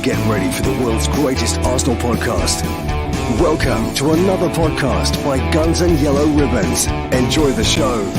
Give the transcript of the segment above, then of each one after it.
Get ready for the world's greatest Arsenal podcast. Welcome to another podcast by Guns and Yellow Ribbons. Enjoy the show.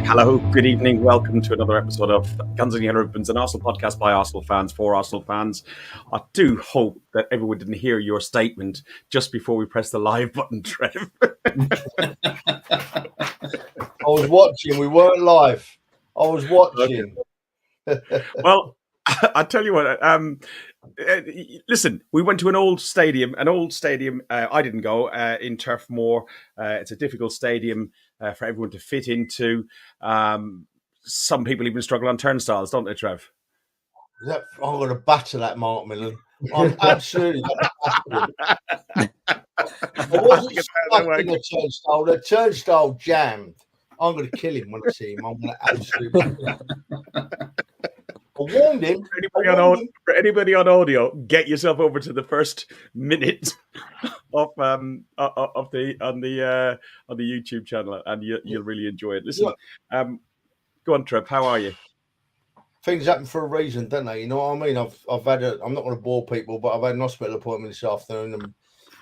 Hello, good evening. Welcome to another episode of Guns and Yellow Ribbons, an Arsenal podcast by Arsenal fans for Arsenal fans. I do hope that everyone didn't hear your statement just before we press the live button, Trev. I was watching. We weren't live. I was watching. Okay. Well, I tell you what. Listen, we went to an old stadium. I didn't go in Turf Moor. It's a difficult stadium for everyone to fit into. Some people even struggle on turnstiles, don't they, Trev? I'm going to batter that Mark Millen. I'm absolutely going to batter him. I wasn't stuck in the turnstile. The turnstile jammed. I'm going to kill him when I see him. I'm going to absolutely kill him. I warned him. For anybody on audio, get yourself over to the first minute of the YouTube channel, and you'll really enjoy it. Listen, go on, Trev. How are you? Things happen for a reason, don't they? You know what I mean? I've had I'm not going to bore people, but I've had an hospital appointment this afternoon and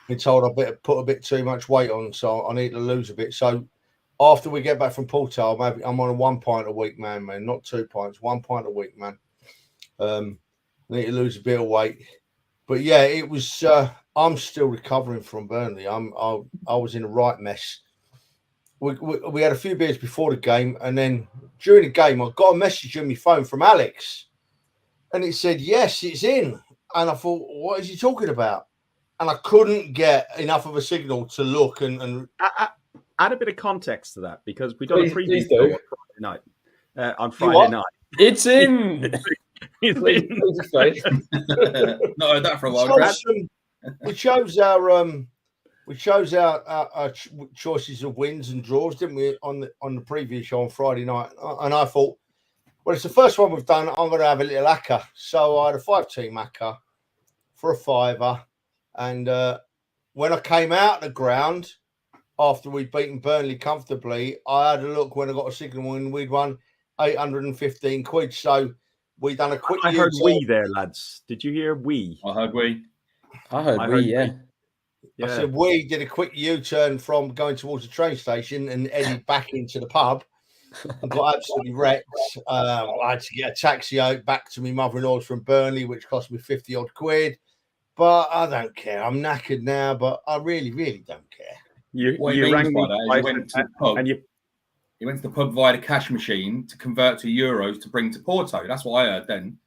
been told I better put a bit too much weight on, so I need to lose a bit. So after we get back from Porto, I'm on a 1 pint a week, man, not 2 pints, 1 pint a week, man. Need to lose a bit of weight, but yeah, it was. I'm still recovering from Burnley. I was in a right mess. We had a few beers before the game, and then during the game, I got a message on my phone from Alex, and it said, "Yes, it's in." And I thought, "What is he talking about?" And I couldn't get enough of a signal to look and add a bit of context to that, because we done a preview on Friday night. On Friday night, it's in. It's Not heard that for a while. We chose our choices of wins and draws, didn't we, on the previous show on Friday night? And I thought, well, it's the first one we've done. I'm going to have a little acca. So I had a 5-team acca for a fiver. And when I came out the ground after we'd beaten Burnley comfortably, I had a look when I got a signal and we'd won 815 quid. So we done a quick. I heard we there, lads. Did you hear we? I heard we. I heard we. Yeah. I said we did a quick U-turn from going towards the train station and headed back into the pub and got absolutely wrecked. I had to get a taxi out back to my mother-in-law's from Burnley, which cost me 50 odd quid. But I don't care. I'm knackered now, but I really, really don't care. You rang me you went to the pub via the cash machine to convert to euros to bring to Porto. That's what I heard then.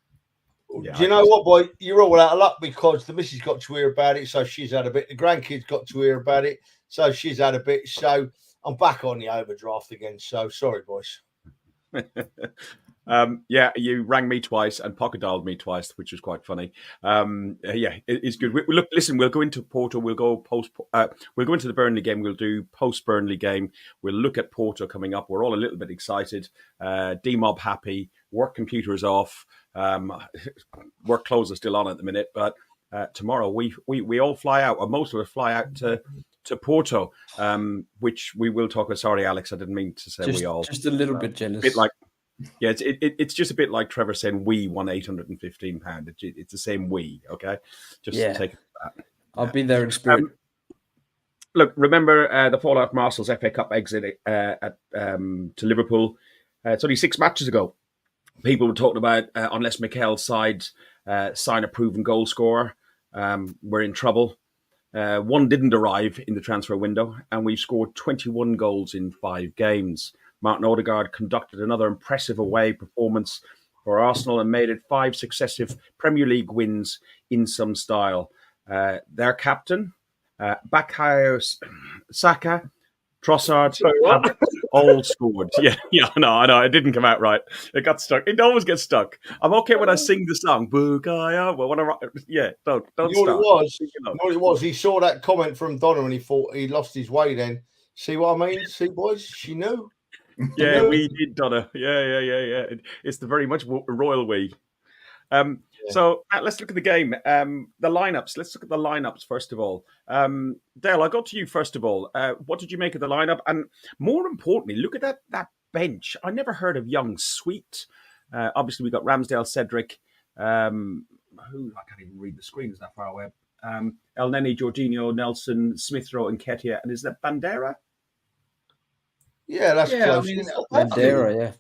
Yeah, do you know what, boy? You're all out of luck because the missus got to hear about it, so she's had a bit. The grandkids got to hear about it, so she's had a bit. So I'm back on the overdraft again. So sorry, boys. You rang me twice and pocket dialed me twice, which was quite funny. It's good. Look, listen, we'll go into Porto. We'll go into the Burnley game. We'll do post Burnley game. We'll look at Porto coming up. We're all a little bit excited. D-Mob happy. Work computer is off. Work clothes are still on at the minute, but tomorrow we all fly out, or most of us fly out to Porto, which we will talk about. Sorry, Alex, I didn't mean to say we all. Just a little bit jealous. A bit like. Yeah, it's just a bit like Trevor saying we won £815. It's the same we, okay? Just take it for that. I'll be there in spirit. Look, remember the fallout from Arsenal's FA Cup exit to Liverpool. It's only 6 matches ago. People were talking about unless Mikel's side sign a proven goal scorer, we're in trouble. One didn't arrive in the transfer window, and we've scored 21 goals in 5 games. Martin Odegaard conducted another impressive away performance for Arsenal and made it 5 successive Premier League wins in some style. Their captain, Bukayo Saka, Trossard, all scored. I know. It didn't come out right. It got stuck. It always gets stuck. I'm okay when I sing the song. Bukayo. Well, when don't stop. You know what it was? He saw that comment from Donna and he thought he lost his way then. See what I mean? See, boys? She knew. Yeah, we did, Donna. Yeah. It's the very much royal we. So let's look at the game. The lineups. Let's look at the lineups first of all. Dale, I got to you first of all. What did you make of the lineup? And more importantly, look at that bench. I never heard of young Sweet. Obviously, we got Ramsdale, Cedric. Who I can't even read the screen. Is that far away? El Neni, Jorginho, Nelson, Smith Rowe, and Ketia. And is that Bandera? Yeah, that's close. I mean, Bandera, yeah.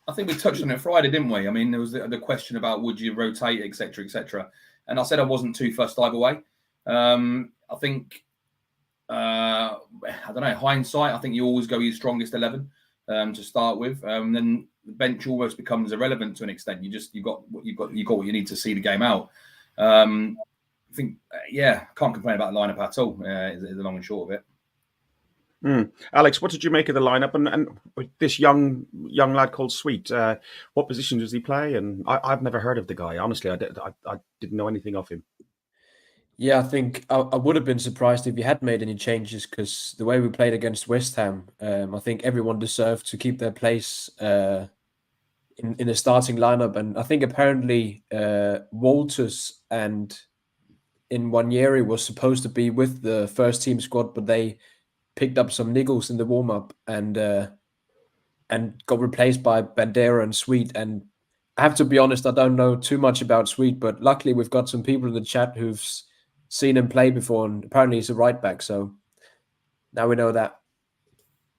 I think we touched on it Friday, didn't we? I mean, there was the question about would you rotate, etc., etc. And I said I wasn't too fussed either way. I think, I don't know, hindsight, I think you always go your strongest 11 to start with. Then the bench almost becomes irrelevant to an extent. You got what you need to see the game out. I think, can't complain about the lineup at all. Is the long and short of it. Alex, what did you make of the lineup and this young lad called Sweet? What position does he play? And I've never heard of the guy. Honestly, I didn't know anything of him. Yeah, I think I would have been surprised if he had made any changes because the way we played against West Ham, I think everyone deserved to keep their place in the starting lineup. And I think apparently Walters and Nwaneri was supposed to be with the first team squad, but they picked up some niggles in the warm-up and got replaced by Bandera and Sweet. And I have to be honest, I don't know too much about Sweet, but luckily we've got some people in the chat who've seen him play before, and apparently he's a right back. So now we know that.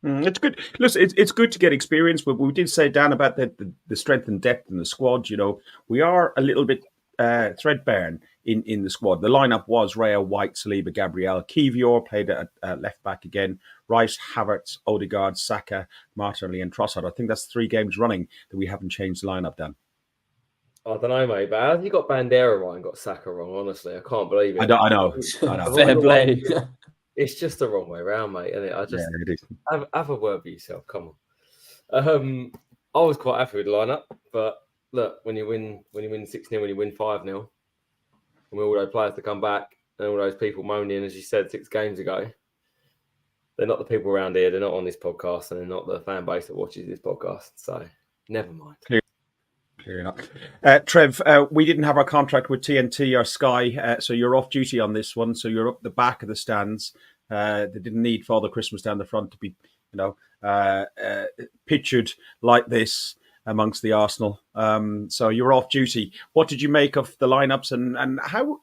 It's good. Listen, it's good to get experience, but we did say, Dan, about the strength and depth in the squad. You know, we are a little bit threadbare in the squad. The lineup was Raya, White, Saliba, Gabriel. Kivior played at left back again. Rice, Havertz, Odegaard, Saka, Martinelli, and Trossard. I think that's 3 games running that we haven't changed the lineup, Dan. I don't know, mate, but how have you got Bandera right and got Saka wrong? Honestly, I can't believe it. I know. Fair play. It's just the wrong way around, mate. Isn't it? It is. Have a word with yourself. Come on. I was quite happy with the lineup, but look, when you win 6-0, when you win 5-0, and with all those players to come back and all those people moaning, as you said 6 games ago, they're not the people around here. They're not on this podcast, and they're not the fan base that watches this podcast. So never mind. Clear enough. Trev, we didn't have our contract with TNT or Sky, so you're off duty on this one. So you're up the back of the stands. They didn't need Father Christmas down the front to be, pictured like this amongst the Arsenal. So you're off duty. What did you make of the lineups and how?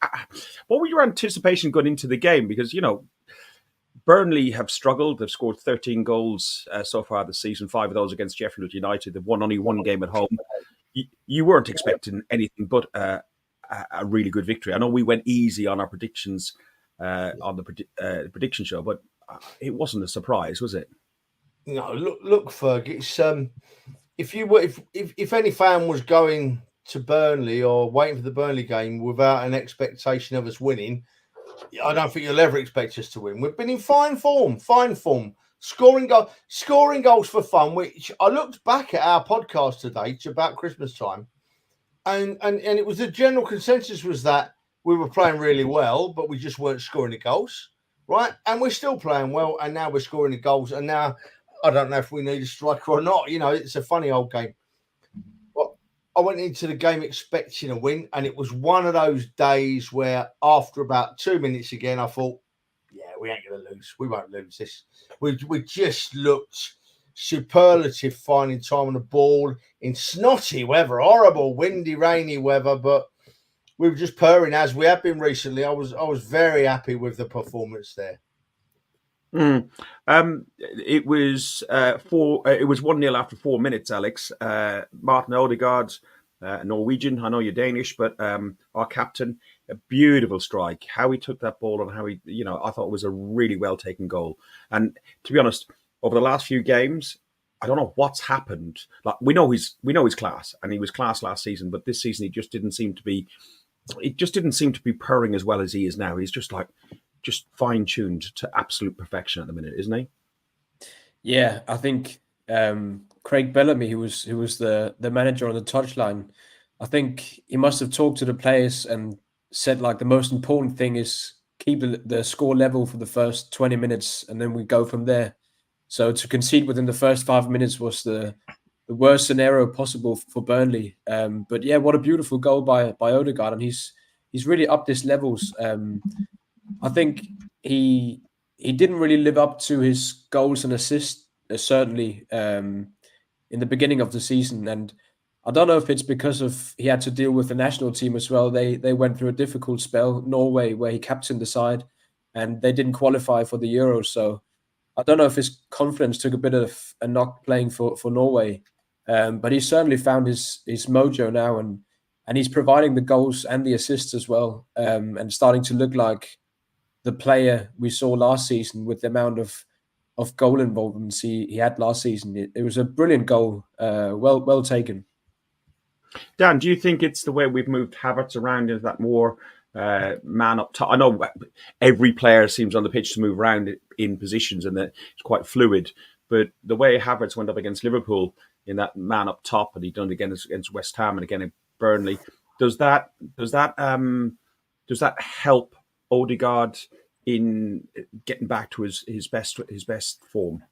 What were your anticipation going into the game? Because Burnley have struggled. They've scored 13 goals so far this season. 5 of those against Sheffield United. They've won only 1 game at home. You weren't expecting anything but a really good victory. I know we went easy on our predictions on the prediction show, but it wasn't a surprise, was it? No, look, Ferg. It's if any fan was going to Burnley or waiting for the Burnley game without an expectation of us winning, I don't think you'll ever expect us to win. We've been in fine form, scoring goals for fun. Which I looked back at our podcast today about Christmas time, and it was the general consensus was that we were playing really well, but we just weren't scoring the goals, right? And we're still playing well, and now we're scoring the goals, and now I don't know if we need a striker or not. It's a funny old game. But I went into the game expecting a win, and it was one of those days where after about 2 minutes again, I thought, yeah, we ain't going to lose. We won't lose this. We just looked superlative finding time on the ball in snotty weather, horrible, windy, rainy weather, but we were just purring as we have been recently. I was very happy with the performance there. It was 1-0 after 4 minutes, Alex. Martin Odegaard, Norwegian. I know you're Danish, but our captain, a beautiful strike. How he took that ball and how he, I thought it was a really well taken goal. And to be honest, over the last few games, I don't know what's happened. Like we know he's class, and he was class last season, but this season he just didn't seem to be. It just didn't seem to be purring as well as he is now. He's just fine-tuned to absolute perfection at the minute, isn't he? Yeah, I think Craig Bellamy, who was the manager on the touchline, I think he must have talked to the players and said the most important thing is keep the score level for the first 20 minutes and then we go from there. So to concede within the first 5 minutes was the worst scenario possible for Burnley. But yeah, what a beautiful goal by Odegaard, and he's really upped his levels. I think he didn't really live up to his goals and assists, certainly in the beginning of the season, and I don't know if it's because of he had to deal with the national team as well. They went through a difficult spell, Norway, where he captained the side, and they didn't qualify for the Euros. So I don't know if his confidence took a bit of a knock playing for Norway, but he's certainly found his mojo now, and he's providing the goals and the assists as well, and starting to look like the player we saw last season with the amount of goal involvements he had last season. It was a brilliant goal, well taken. Dan, do you think it's the way we've moved Havertz around into that more man up top? I know every player seems on the pitch to move around in positions and that it's quite fluid, but the way Havertz went up against Liverpool in that man up top, and he done it again against West Ham and again at Burnley, does that help Odegaard in getting back to his best form?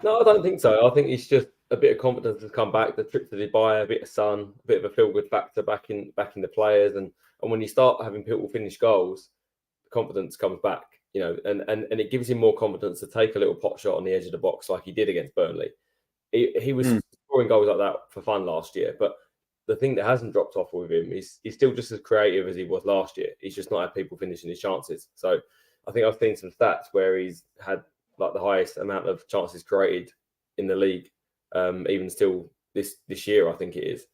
No, I don't think so. I think it's just a bit of confidence has come back. The trip to Dubai, a bit of sun, a bit of a feel-good factor back in the players, and when you start having people finish goals, the confidence comes back. And it gives him more confidence to take a little pot shot on the edge of the box like he did against Burnley. He was scoring goals like that for fun last year, but the thing that hasn't dropped off with him is he's still just as creative as he was last year. He's just not had people finishing his chances. So I think I've seen some stats where he's had like the highest amount of chances created in the league, even still this year, I think it is.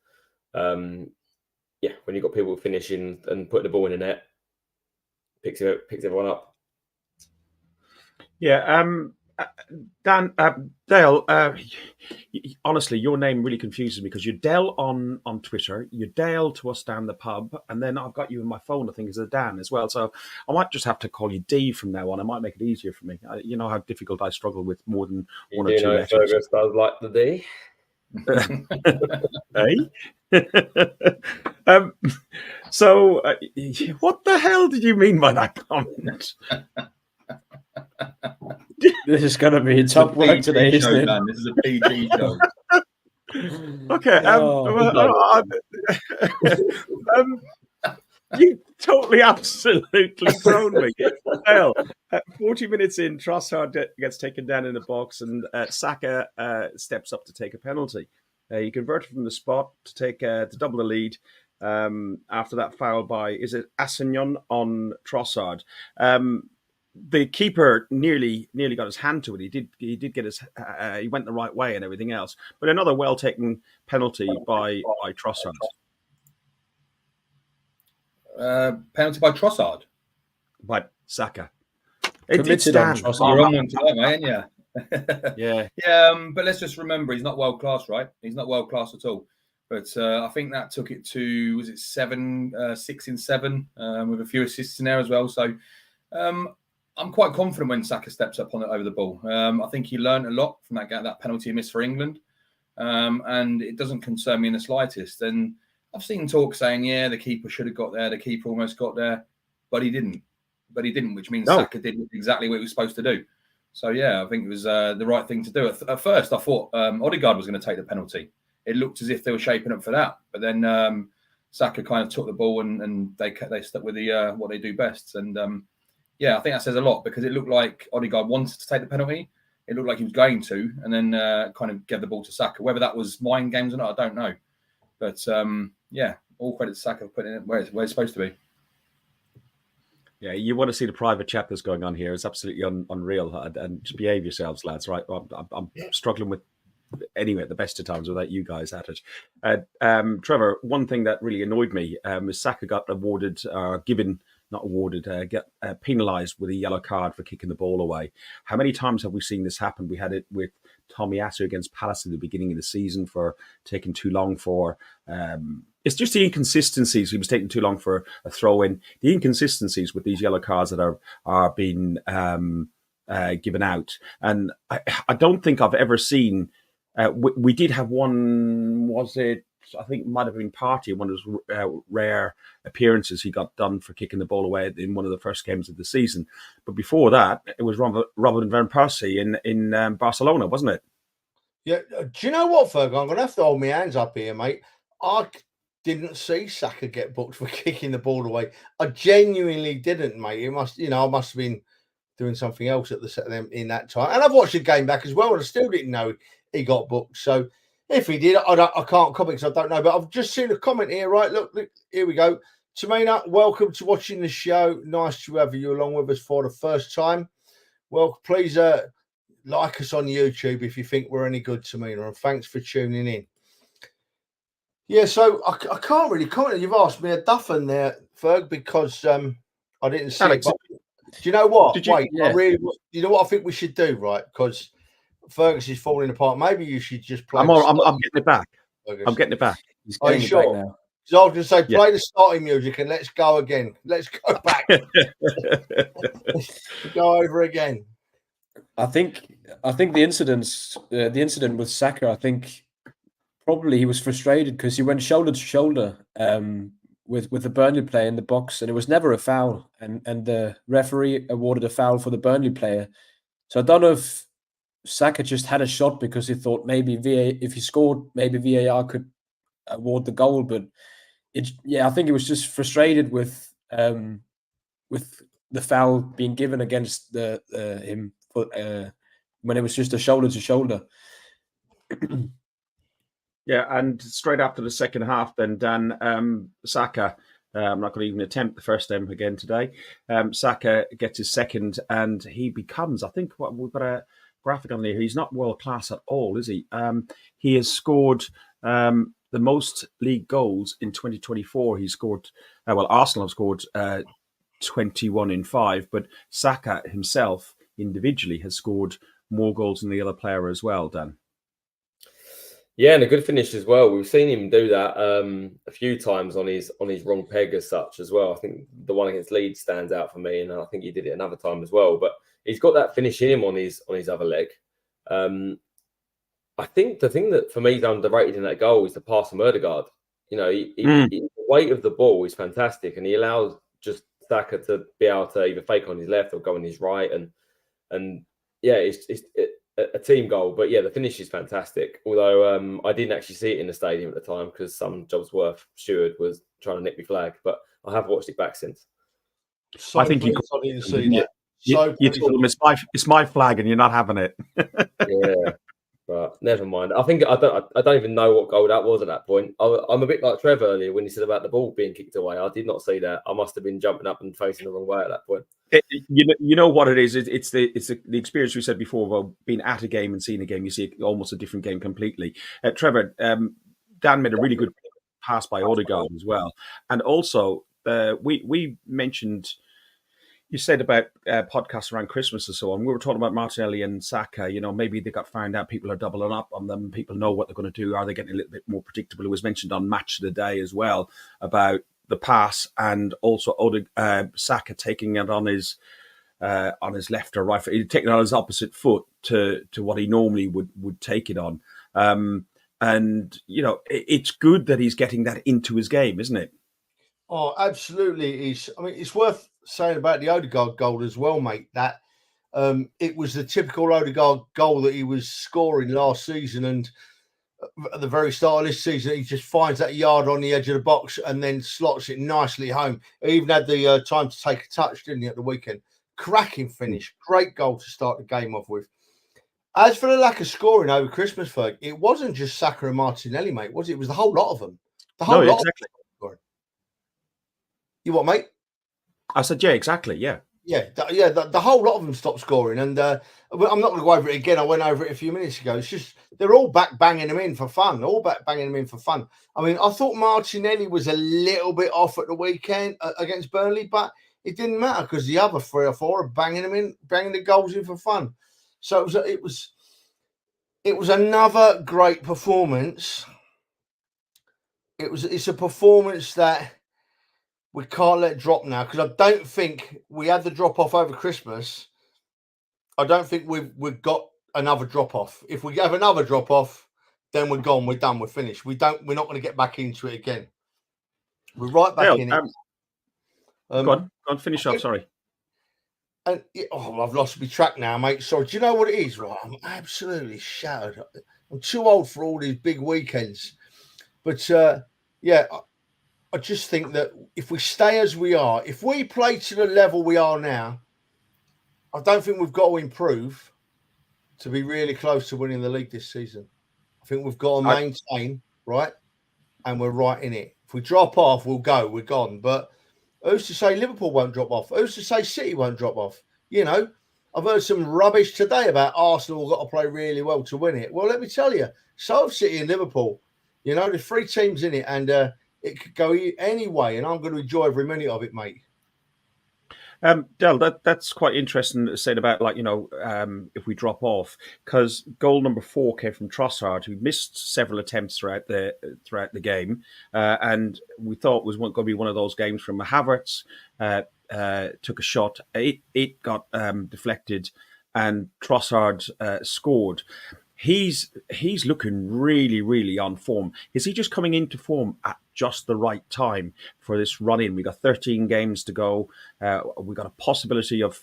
When you've got people finishing and putting the ball in the net, picks everyone up. Yeah, Dan, Dale, honestly, your name really confuses me because you're Dale on Twitter, you're Dale to us down the pub, and then I've got you in my phone, I think, as a Dan as well. So I might just have to call you D from now on. It might make it easier for me. You know how difficult I struggle with more than one or two letters. Fergus does like the D. So what the hell did you mean by that comment? This is going to be top work today, isn't it? Man. This is a PG show. Okay. You totally, absolutely thrown me. Well, 40 minutes in, Trossard gets taken down in the box, and Saka steps up to take a penalty. He converted from the spot to double the lead. After that foul by, is it Assignon on Trossard? The keeper nearly got his hand to it. He did get his. He went the right way and everything else. But another well taken penalty by Trossard. Penalty by Trossard. By Saka. It's Dan. You're on one tonight, mate, aren't you? Yeah. But let's just remember, he's not world class, right? He's not world class at all. But I think that took it to, was it 6 in 7, with a few assists in there as well. So I'm quite confident when Saka steps up on it over the ball. I think he learned a lot from that penalty he missed for England. And it doesn't concern me in the slightest. And I've seen talk saying, the keeper should have got there. The keeper almost got there, but he didn't. Which means Saka did exactly what he was supposed to do. So, I think it was the right thing to do. At first, I thought Odegaard was going to take the penalty. It looked as if they were shaping up for that. But then Saka kind of took the ball and they stuck with the what they do best. And, I think that says a lot because it looked like Odegaard wanted to take the penalty. It looked like he was going to, and then kind of gave the ball to Saka. Whether that was mind games or not, I don't know. But, all credit to Saka for putting it where it's supposed to be. Yeah, you want to see the private chat that's going on here. It's absolutely unreal. And just behave yourselves, lads, right? I'm struggling with, anyway, at the best of times without you guys at it. Trevor, one thing that really annoyed me is Saka got awarded, penalised with a yellow card for kicking the ball away. How many times have we seen this happen? We had it with Tomiyasu against Palace at the beginning of the season for taking too long for... it's just the inconsistencies. He was taking too long for a throw-in. The inconsistencies with these yellow cards that are being given out. And I don't think I've ever seen... we did have one, was it I think it might have been Partey in one of those rare appearances he got done for kicking the ball away in one of the first games of the season. But before that, it was Robin van Persie in Barcelona, wasn't it? Yeah. Do you know what, Ferg? I'm going to have to hold my hands up here, mate. I didn't see Saka get booked for kicking the ball away. I genuinely didn't, mate. It must, I must have been doing something else at in that time. And I've watched the game back as well, and I still didn't know he got booked. So if he did, I can't comment because I don't know. But I've just seen a comment here, right? Look, here we go. Tamina, welcome to watching the show. Nice to have you along with us for the first time. Well, please like us on YouTube if you think we're any good, Tamina, and thanks for tuning in. Yeah, so I can't really comment. You've asked me a duffin there, Ferg, because I didn't see Alex, it. But do you know what? Wait, Yeah. You know what I think we should do, right? Because Fergus is falling apart. Maybe you should just play. I'm getting it back. Fergus. I'm getting it back. He's Are you getting it sure? back now. So I was going to say, play the starting music and let's go again. Let's go back. Go over again. I think the incident with Saka, I think probably he was frustrated because he went shoulder to shoulder with the Burnley player in the box, and it was never a foul, and the referee awarded a foul for the Burnley player. So I don't know if Saka just had a shot because he thought maybe if he scored, maybe VAR could award the goal, but I think he was just frustrated with the foul being given against him when it was just a shoulder to shoulder. Yeah, and straight after the second half, then Dan, Saka, I'm not going to even attempt the first time again today. Saka gets his second, and he becomes, I think, we've got a graphic on there. He's not world class at all, is he? He has scored the most league goals in 2024. He scored, Arsenal have scored 21 in 5, but Saka himself individually has scored more goals than the other player as well, Dan. Yeah, and a good finish as well. We've seen him do that a few times on his wrong peg as such as well. I think the one against Leeds stands out for me, and I think he did it another time as well. But he's got that finish in him on his other leg. I think the thing that for me is underrated in that goal is the pass from Ødegaard. The weight of the ball is fantastic, and he allows just Saka to be able to either fake on his left or go on his right, and yeah, it's a team goal. But yeah, the finish is fantastic. Although I didn't actually see it in the stadium at the time because some Jobsworth steward was trying to nick my flag, but I have watched it back since. So I think I didn't see that. You told him it's my flag and you're not having it. Yeah. But never mind. I don't even know what goal that was at that point. I'm a bit like Trev earlier when he said about the ball being kicked away. I did not see that. I must have been jumping up and facing the wrong way at that point. You know what it is. It's the experience we said before about being at a game and seeing a game. You see almost a different game completely. Trevor, Dan made a really good pass by Ødegaard as well, and also we mentioned. You said about podcasts around Christmas and so on. We were talking about Martinelli and Saka. Maybe they got found out. People are doubling up on them. People know what they're going to do. Are they getting a little bit more predictable? It was mentioned on Match of the Day as well about the pass and also Saka taking it on his left or right foot. He'd taken it on his opposite foot to what he normally would take it on. And it's good that he's getting that into his game, isn't it? Oh, absolutely. It's worth saying about the Ødegaard goal as well, mate, that it was the typical Ødegaard goal that he was scoring last season, and at the very start of this season he just finds that yard on the edge of the box and then slots it nicely home. He even had the time to take a touch, didn't he, at the weekend? Cracking finish. Great goal to start the game off with. As for the lack of scoring over Christmas, Ferg, it wasn't just Saka and Martinelli, mate, was it? It was the whole lot of them. The whole lot exactly. of them. You what, mate? I said, yeah, exactly, yeah. The whole lot of them stopped scoring, and I'm not going to go over it again. I went over it a few minutes ago. It's just they're all back banging them in for fun. I mean, I thought Martinelli was a little bit off at the weekend against Burnley, but it didn't matter because the other 3 or 4 are banging the goals in for fun. So it was another great performance. It's a performance that we can't let drop now, because I don't think we had the drop off over Christmas. I don't think we've got another drop off. If we have another drop off, then we're gone. We're done. We're finished. We're not going to get back into it again. We're right back Dale, in it. Go on, finish off. Sorry. And I've lost my track now, mate. Sorry. Do you know what it is? Right, I'm absolutely shattered. I'm too old for all these big weekends. But I just think that if we stay as we are, if we play to the level we are now, I don't think we've got to improve to be really close to winning the league this season. I think we've got to maintain, right? And we're right in it. If we drop off, we're gone. But who's to say Liverpool won't drop off? Who's to say City won't drop off? You know, I've heard some rubbish today about Arsenal got to play really well to win it. Well, let me tell you, so have City and Liverpool. You know, there's 3 teams in it, and it could go any way, and I'm going to enjoy every minute of it, mate. Del, that's quite interesting saying about if we drop off, because goal number 4 came from Trossard, who missed several attempts throughout the game, and we thought was going to be one of those games from Havertz. Took a shot, it got deflected, and Trossard scored. He's looking really, really on form. Is he just coming into form at just the right time for this run-in? We got 13 games to go. We got a possibility of,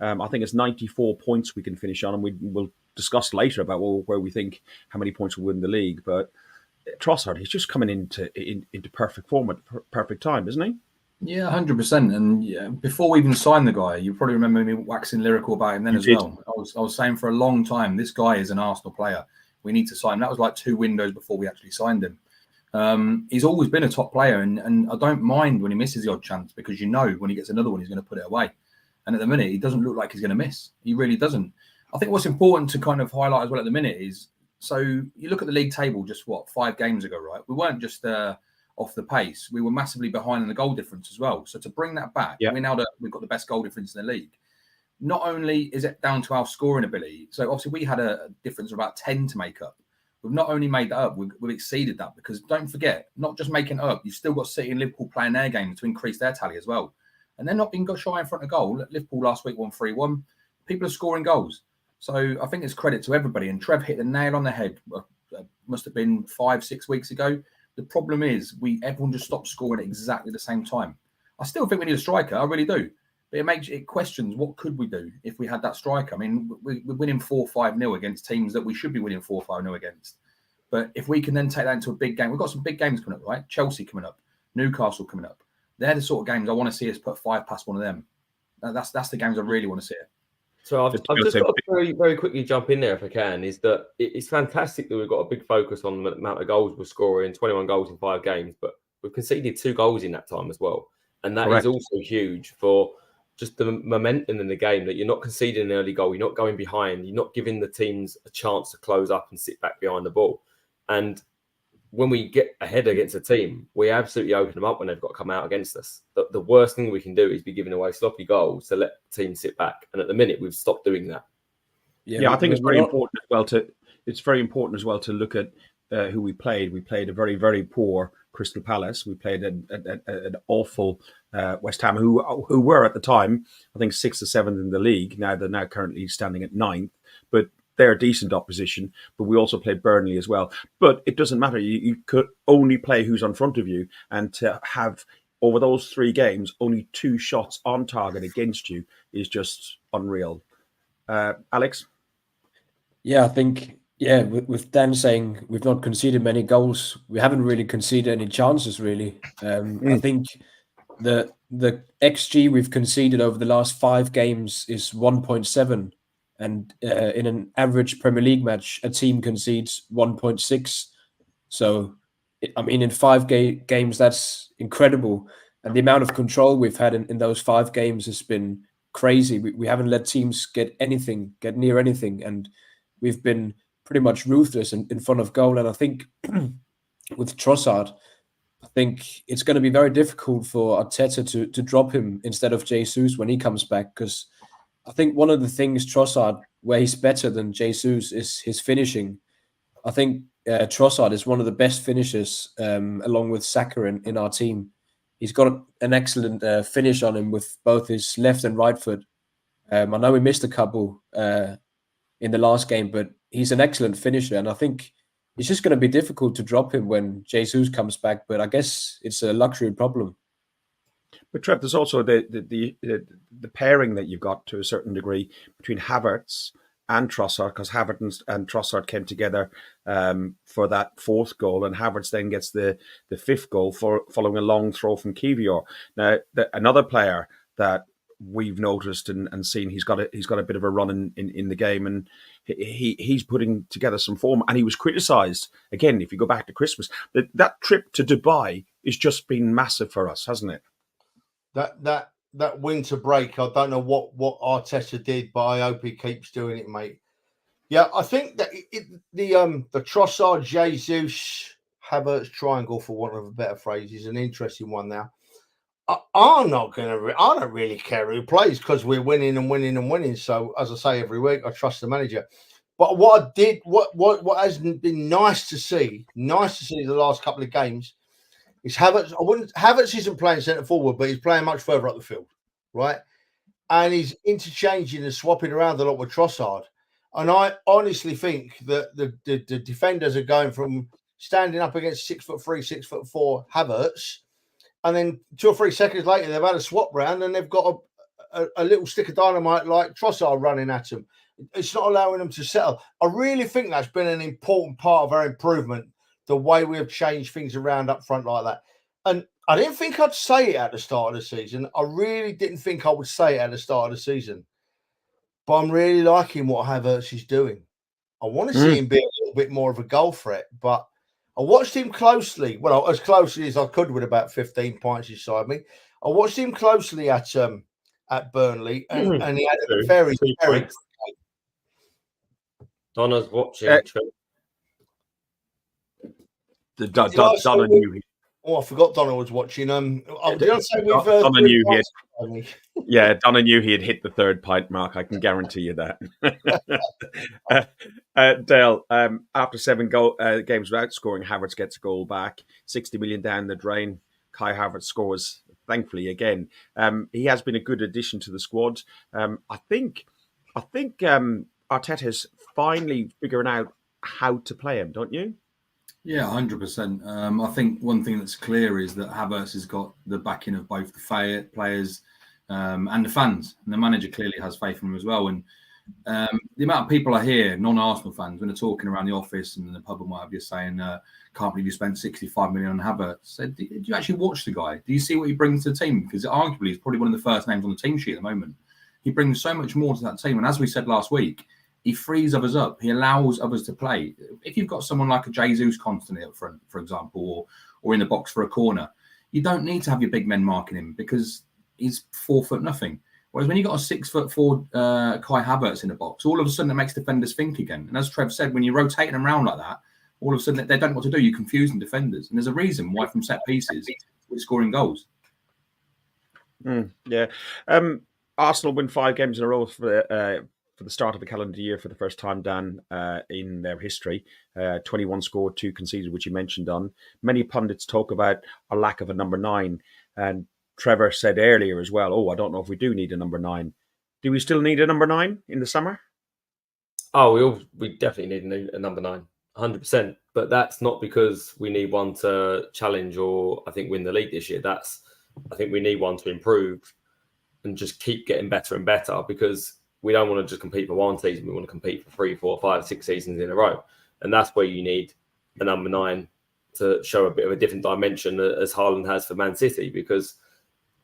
I think it's 94 points we can finish on, and we'll discuss later about where we think how many points we'll win the league. But Trossard, he's just coming into perfect form at perfect time, isn't he? Yeah, 100%. And before we even signed the guy, you probably remember me waxing lyrical about him then as well. I was saying for a long time, this guy is an Arsenal player. We need to sign him. That was like 2 windows before we actually signed him. He's always been a top player, and I don't mind when he misses the odd chance, because you know when he gets another one, he's going to put it away. And at the minute, he doesn't look like he's going to miss. He really doesn't. I think what's important to kind of highlight as well at the minute is, so you look at the league table just 5 games ago, right? We weren't just off the pace. We were massively behind in the goal difference as well. So to bring that back, we've got the best goal difference in the league. Not only is it down to our scoring ability, so obviously we had a difference of about 10 to make up. We've not only made that up, we've exceeded that, because don't forget, not just making it up, you've still got City and Liverpool playing their game to increase their tally as well. And they're not being shy in front of goal. Liverpool last week won 3-1. People are scoring goals. So I think it's credit to everybody. And Trev hit the nail on the head. Must have been 5-6 weeks ago. The problem is everyone just stopped scoring at exactly the same time. I still think we need a striker. I really do. But it questions, what could we do if we had that striker? I mean, we're winning 4-5-0 against teams that we should be winning 4-5-0 against. But if we can then take that into a big game, we've got some big games coming up, right? Chelsea coming up, Newcastle coming up. They're the sort of games I want to see us put 5 past one of them. That's the games I really want to see it. So I've just got to very, very quickly jump in there if I can, is that it's fantastic that we've got a big focus on the amount of goals we're scoring, 21 goals in 5 games, but we've conceded 2 goals in that time as well. And that is also huge for just the momentum in the game, that you're not conceding an early goal, you're not going behind, you're not giving the teams a chance to close up and sit back behind the ball. And when we get ahead against a team, we absolutely open them up when they've got to come out against us. The worst thing we can do is be giving away sloppy goals to let teams sit back. And at the minute, we've stopped doing that. Yeah, I think it's very important as well to look at who we played. We played a very, very poor Crystal Palace. We played an awful West Ham, who were at the time, I think, 6th or 7th in the league. Now they're currently standing at 9th, but they're a decent opposition. But we also played Burnley as well. But it doesn't matter. You could only play who's in front of you, and to have over those 3 games only 2 shots on target against you is just unreal. Alex? Yeah, I think, with Dan saying we've not conceded many goals, we haven't really conceded any chances, really. I think the XG we've conceded over the last 5 games is 1.7. And in an average Premier League match, a team concedes 1.6. So, in 5 games, that's incredible. And the amount of control we've had in those 5 games has been crazy. We haven't let teams get near anything. And we've been pretty much ruthless in front of goal. And I think with Trossard, I think it's going to be very difficult for Arteta to drop him instead of Jesus when he comes back, because I think one of the things Trossard, where he's better than Jesus, is his finishing. I think Trossard is one of the best finishers, along with Saka in our team. He's got an excellent finish on him with both his left and right foot. I know we missed a couple in the last game, but he's an excellent finisher. And I think it's just going to be difficult to drop him when Jesus comes back. But I guess it's a luxury problem. But Trev, there's also the pairing that you've got to a certain degree between Havertz and Trossard, because Havertz and Trossard came together for that fourth goal, and Havertz then gets the fifth goal following a long throw from Kivior. Now, another player that we've noticed and seen, he's got a bit of a run in the game, and he's putting together some form. And he was criticised again. If you go back to Christmas, that trip to Dubai has just been massive for us, hasn't it? That winter break, I don't know what Arteta did, but I hope he keeps doing it, mate. Yeah, I think that the Trossard, Jesus, Havertz triangle, for want of a better phrase, is an interesting one. Now, I don't really care who plays, because we're winning and winning and winning. So, as I say every week, I trust the manager. But what has been nice to see the last couple of games. It's Havertz. Havertz isn't playing centre forward, but he's playing much further up the field, right? And he's interchanging and swapping around a lot with Trossard. And I honestly think that the defenders are going from standing up against 6'3", 6'4" Havertz, and then 2 or 3 seconds later they've had a swap round and they've got a little stick of dynamite like Trossard running at them. It's not allowing them to settle. I really think that's been an important part of our improvement, the way we have changed things around up front like that. And I didn't think I'd say it at the start of the season. I really didn't think I would say it at the start of the season. But I'm really liking what Havertz is doing. I want to see him be a little bit more of a goal threat, but I watched him closely. Well, as closely as I could with about 15 pints inside me. I watched him closely at Burnley, and he had a very, very... Donna's watching. Donna knew. I forgot Donna was watching. Donna knew he had hit the 3rd pint mark. I can guarantee you that. Dale, after 7 games without scoring, Havertz gets a goal back. 60 million down the drain. Kai Havertz scores, thankfully, again. He has been a good addition to the squad. I think Arteta's finally figuring out how to play him, don't you? Yeah, 100%. I think one thing that's clear is that Havertz has got the backing of both the players and the fans. And the manager clearly has faith in him as well. And the amount of people I hear, non-Arsenal fans, when they're talking around the office and in the pub and what have you, saying, can't believe you spent 65 million on Havertz. Said, do you actually watch the guy? Do you see what he brings to the team? Because arguably he's probably one of the first names on the team sheet at the moment. He brings so much more to that team. And as we said last week, he frees others up. He allows others to play. If you've got someone like a Jesus constantly up front, for example, or in the box for a corner, you don't need to have your big men marking him because he's 4 foot nothing. Whereas when you've got a 6'4" Kai Havertz in the box, all of a sudden it makes defenders think again. And as Trev said, when you're rotating them around like that, all of a sudden they don't know what to do. You're confusing defenders. And there's a reason why from set pieces we're scoring goals. Yeah. Arsenal win 5 games in a row for the start of the calendar year for the first time, Dan, in their history. 21 scored, 2 conceded, which you mentioned on. Many pundits talk about a lack of a number 9. And Trevor said earlier as well, I don't know if we do need a number 9. Do we still need a number 9 in the summer? Oh, we definitely need a number 9, 100%. But that's not because we need one to challenge or, I think, win the league this year. I think we need one to improve and just keep getting better and better, because we don't want to just compete for one season. We want to compete for 3, 4, 5, 6 seasons in a row. And that's where you need a number 9 to show a bit of a different dimension, as Haaland has for Man City, because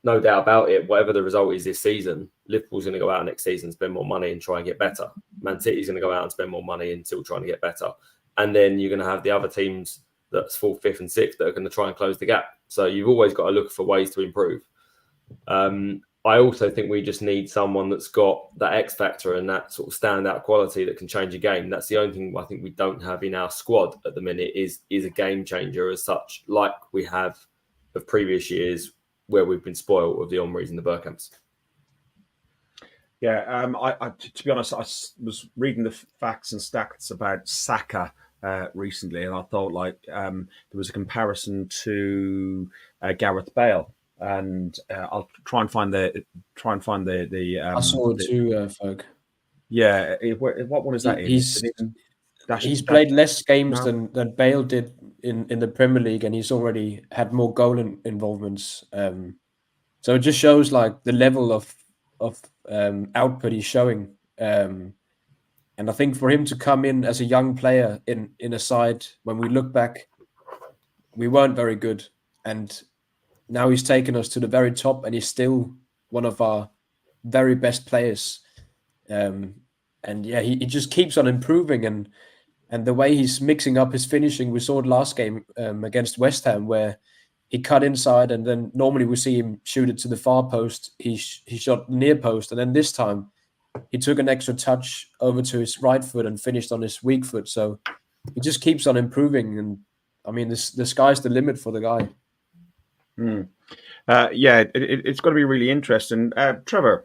no doubt about it, whatever the result is this season, Liverpool's going to go out next season, spend more money and try and get better. Man City's going to go out and spend more money and still trying to get better. And then you're going to have the other teams that's 4th, 5th and 6th that are going to try and close the gap. So you've always got to look for ways to improve. I also think we just need someone that's got that X factor and that sort of standout quality that can change a game. That's the only thing I think we don't have in our squad at the minute is a game changer as such, like we have of previous years where we've been spoiled with the Omris and the Bergkamps. Yeah, I to be honest, I was reading the facts and stats about Saka recently, and I thought there was a comparison to Gareth Bale. And I'll try and find the. I saw it too, Ferg. Yeah, what one is that? He's played less games No. than Bale did in the Premier League, and he's already had more goal involvements. So it just shows like the level of output he's showing. And I think for him to come in as a young player in a side, when we look back, we weren't very good, and now he's taken us to the very top, and he's still one of our very best players. And yeah, he just keeps on improving, and the way he's mixing up his finishing, we saw it last game against West Ham, where he cut inside, and then normally we see him shoot it to the far post. He shot near post, and then this time he took an extra touch over to his right foot and finished on his weak foot. So he just keeps on improving, and I mean, the sky's the limit for the guy. It's going to be really interesting. Trevor,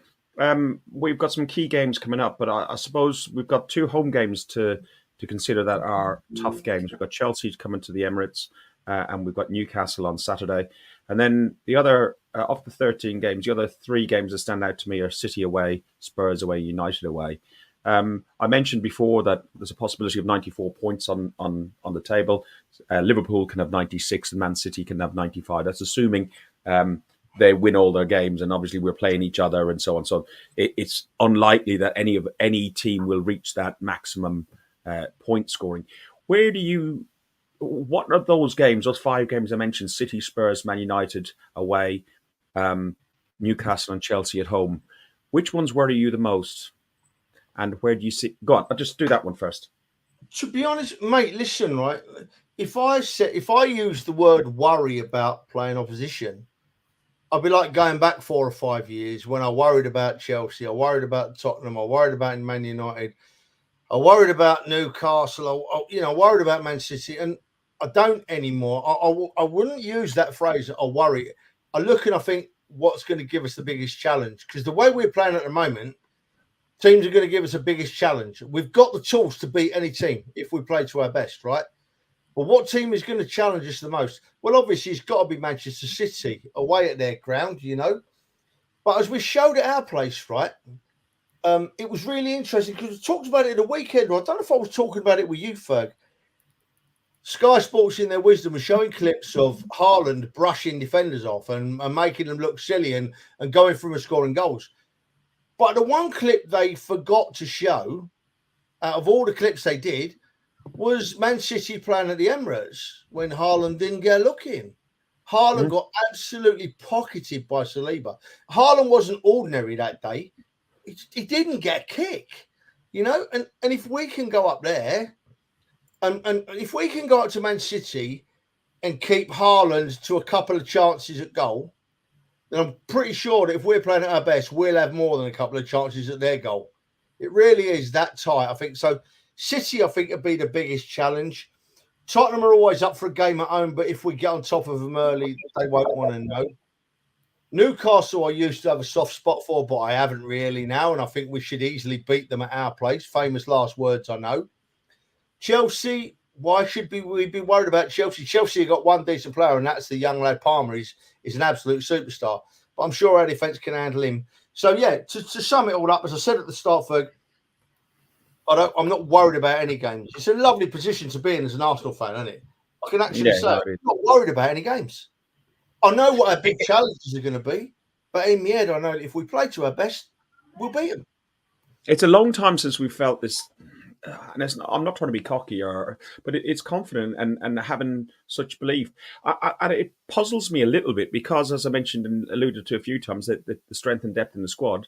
we've got some key games coming up, but I suppose we've got 2 home games to consider that are tough games. We've got Chelsea coming to the Emirates, and we've got Newcastle on Saturday. And then the other, of the 13 games, the other 3 games that stand out to me are City away, Spurs away, United away. I mentioned before that there's a possibility of 94 points on the table. Liverpool can have 96 and Man City can have 95. That's assuming they win all their games, and obviously we're playing each other and so on. So it's unlikely that any team will reach that maximum point scoring. What are those games, those 5 games I mentioned, City, Spurs, Man United away, Newcastle and Chelsea at home, which ones worry you the most? And where do you see? Go on, I'll just do that one first. To be honest, mate, listen, right? If I use the word worry about playing opposition, I'd be like going back 4 or 5 years when I worried about Chelsea, I worried about Tottenham, I worried about Man United, I worried about Newcastle, I worried about Man City, and I don't anymore. I wouldn't use that phrase, I worry. I look and I think, what's going to give us the biggest challenge? Because the way we're playing at the moment, teams are going to give us the biggest challenge. We've got the tools to beat any team if we play to our best, right? But what team is going to challenge us the most? Well, obviously, it's got to be Manchester City away at their ground, But as we showed at our place, right, it was really interesting because we talked about it in the weekend. I don't know if I was talking about it with you, Ferg. Sky Sports, in their wisdom, was showing clips of Haaland brushing defenders off and making them look silly and going through and scoring goals. But the one clip they forgot to show, out of all the clips they did, was Man City playing at the Emirates when Haaland didn't get a look in. Haaland got absolutely pocketed by Saliba. Haaland wasn't ordinary that day. He didn't get a kick, And if we can go up there, and if we can go up to Man City and keep Haaland to a couple of chances at goal, then I'm pretty sure that if we're playing at our best, we'll have more than a couple of chances at their goal. It really is that tight, I think. So City, I think, would be the biggest challenge. Tottenham are always up for a game at home, but if we get on top of them early, they won't want to know. Newcastle, I used to have a soft spot for, but I haven't really now, and I think we should easily beat them at our place. Famous last words, I know. Chelsea, why should we be worried about Chelsea? Chelsea got one decent player, and that's the young lad Palmer. He's an absolute superstar. But I'm sure our defence can handle him. So, yeah, to sum it all up, as I said at the start, Ferg, I'm not worried about any games. It's a lovely position to be in as an Arsenal fan, isn't it? I can actually say I'm not worried about any games. I know what our big challenges are going to be, but in the end, I know if we play to our best, we'll beat them. It's a long time since we felt this. And I'm not trying to be cocky, but it's confident and having such belief. And it puzzles me a little bit because, as I mentioned and alluded to a few times, that the strength and depth in the squad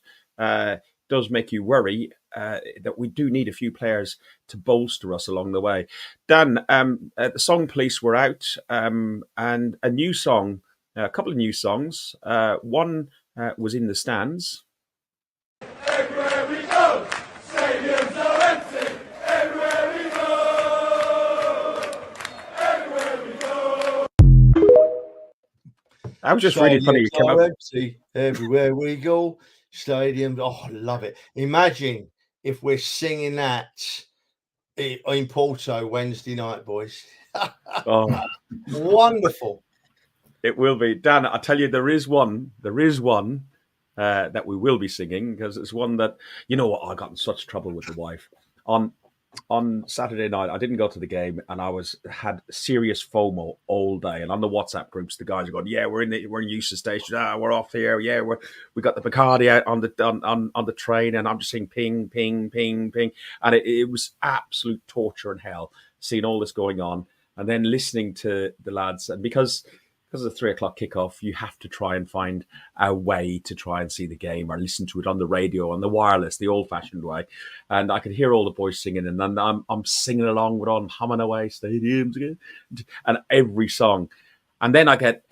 does make you worry that we do need a few players to bolster us along the way. Dan, the Song Police were out, and a new song, a couple of new songs. One was In the Stands. Everywhere we go, stadiums are empty. Everywhere we go, everywhere we go. That was just really funny. Empty. Everywhere we go, stadiums. Oh, I love it. Imagine if we're singing that in Porto Wednesday night, boys. Oh, wonderful. It will be. Dan, I tell you, there is one that we will be singing, because it's one that, you know what, I got in such trouble with the wife. On on Saturday night, I didn't go to the game, and I had serious FOMO all day. And on the WhatsApp groups, the guys are going, "Yeah, we're in Euston Station. We're off here. Yeah, we got the Bacardi out on the train." And I'm just saying, ping, ping, ping, ping, and it was absolute torture and hell seeing all this going on, and then listening to the lads, and because of the 3:00 kickoff, you have to try and find a way to try and see the game or listen to it on the radio, on the wireless, the old-fashioned way. And I could hear all the boys singing, and then I'm singing along with them, humming away, stadiums again, and every song. And then I get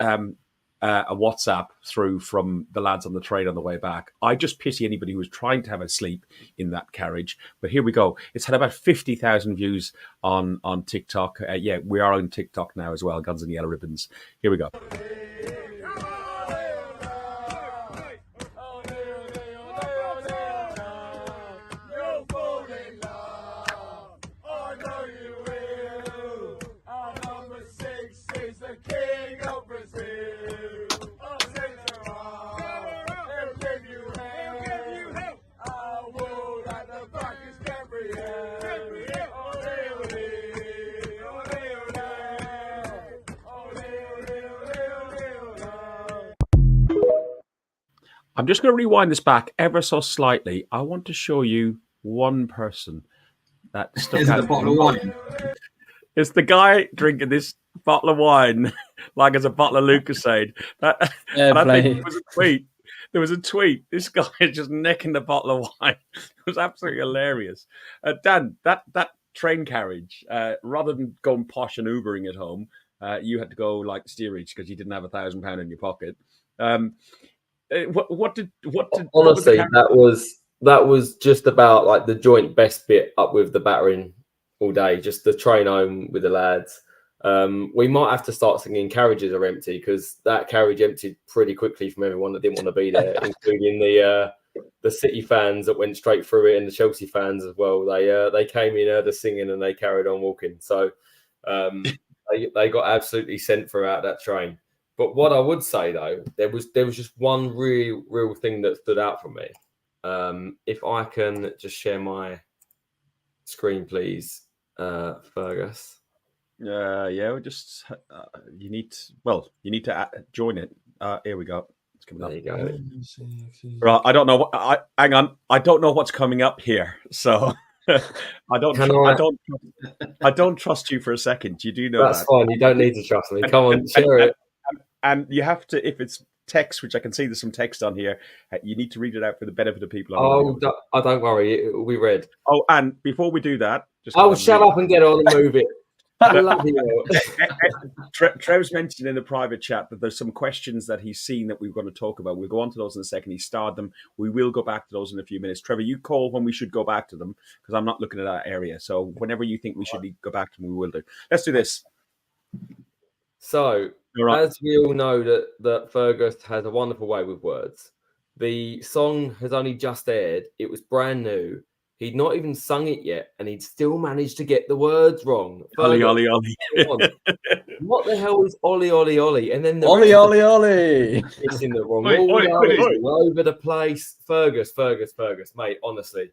a WhatsApp through from the lads on the train on the way back. I just pity anybody who was trying to have a sleep in that carriage. But here we go. It's had about 50,000 views on TikTok. Yeah, we are on TikTok now as well, Guns and Yellow Ribbons. Here we go. I'm just going to rewind this back ever so slightly. I want to show you one person that stuck out. The bottle of wine. It's the guy drinking this bottle of wine like it's a bottle of Lucasade. And I think it was a tweet. There was a tweet. This guy is just necking the bottle of wine. It was absolutely hilarious. Dan, that train carriage, rather than going posh and Ubering at home, you had to go like steerage because you didn't have £1,000 in your pocket. Honestly, that was just about like the joint best bit up with the battering all day. Just the train home with the lads. We might have to start singing "Carriages Are Empty" because that carriage emptied pretty quickly from everyone that didn't want to be there, including the City fans that went straight through it and the Chelsea fans as well. They came in, heard the singing, and they carried on walking. So they got absolutely sent throughout that train. But what I would say though, there was just one real thing that stood out for me. If I can just share my screen, please, Fergus. Yeah, we just you need to join it. Here we go. It's coming There you go. Right, I don't know. Hang on. I don't know what's coming up here, so I don't trust you for a second. You do know that's that. fine. You don't need to trust me. Come on, share it. And you have to, if it's text, which I can see there's some text on here, you need to read it out for the benefit of people. Don't worry, it will be read. Oh, and before we do that, shut up and get on and move it. I love you. Trev's mentioned in the private chat that there's some questions that he's seen that we're going to talk about. We'll go on to those in a second. He starred them. We will go back to those in a few minutes. Trevor, you call when we should go back to them because I'm not looking at that area. So whenever you think we should go back to them, we will do. Let's do this. So, as we all know that Fergus has a wonderful way with words. The song has only just aired. It was brand new. He'd not even sung it yet, and he'd still managed to get the words wrong. Ollie, Ollie, Ollie. What the hell is Ollie, Ollie, Ollie? And then the Ollie, Ollie, Ollie. It's in the wrong. All over the place. Fergus, mate. Honestly,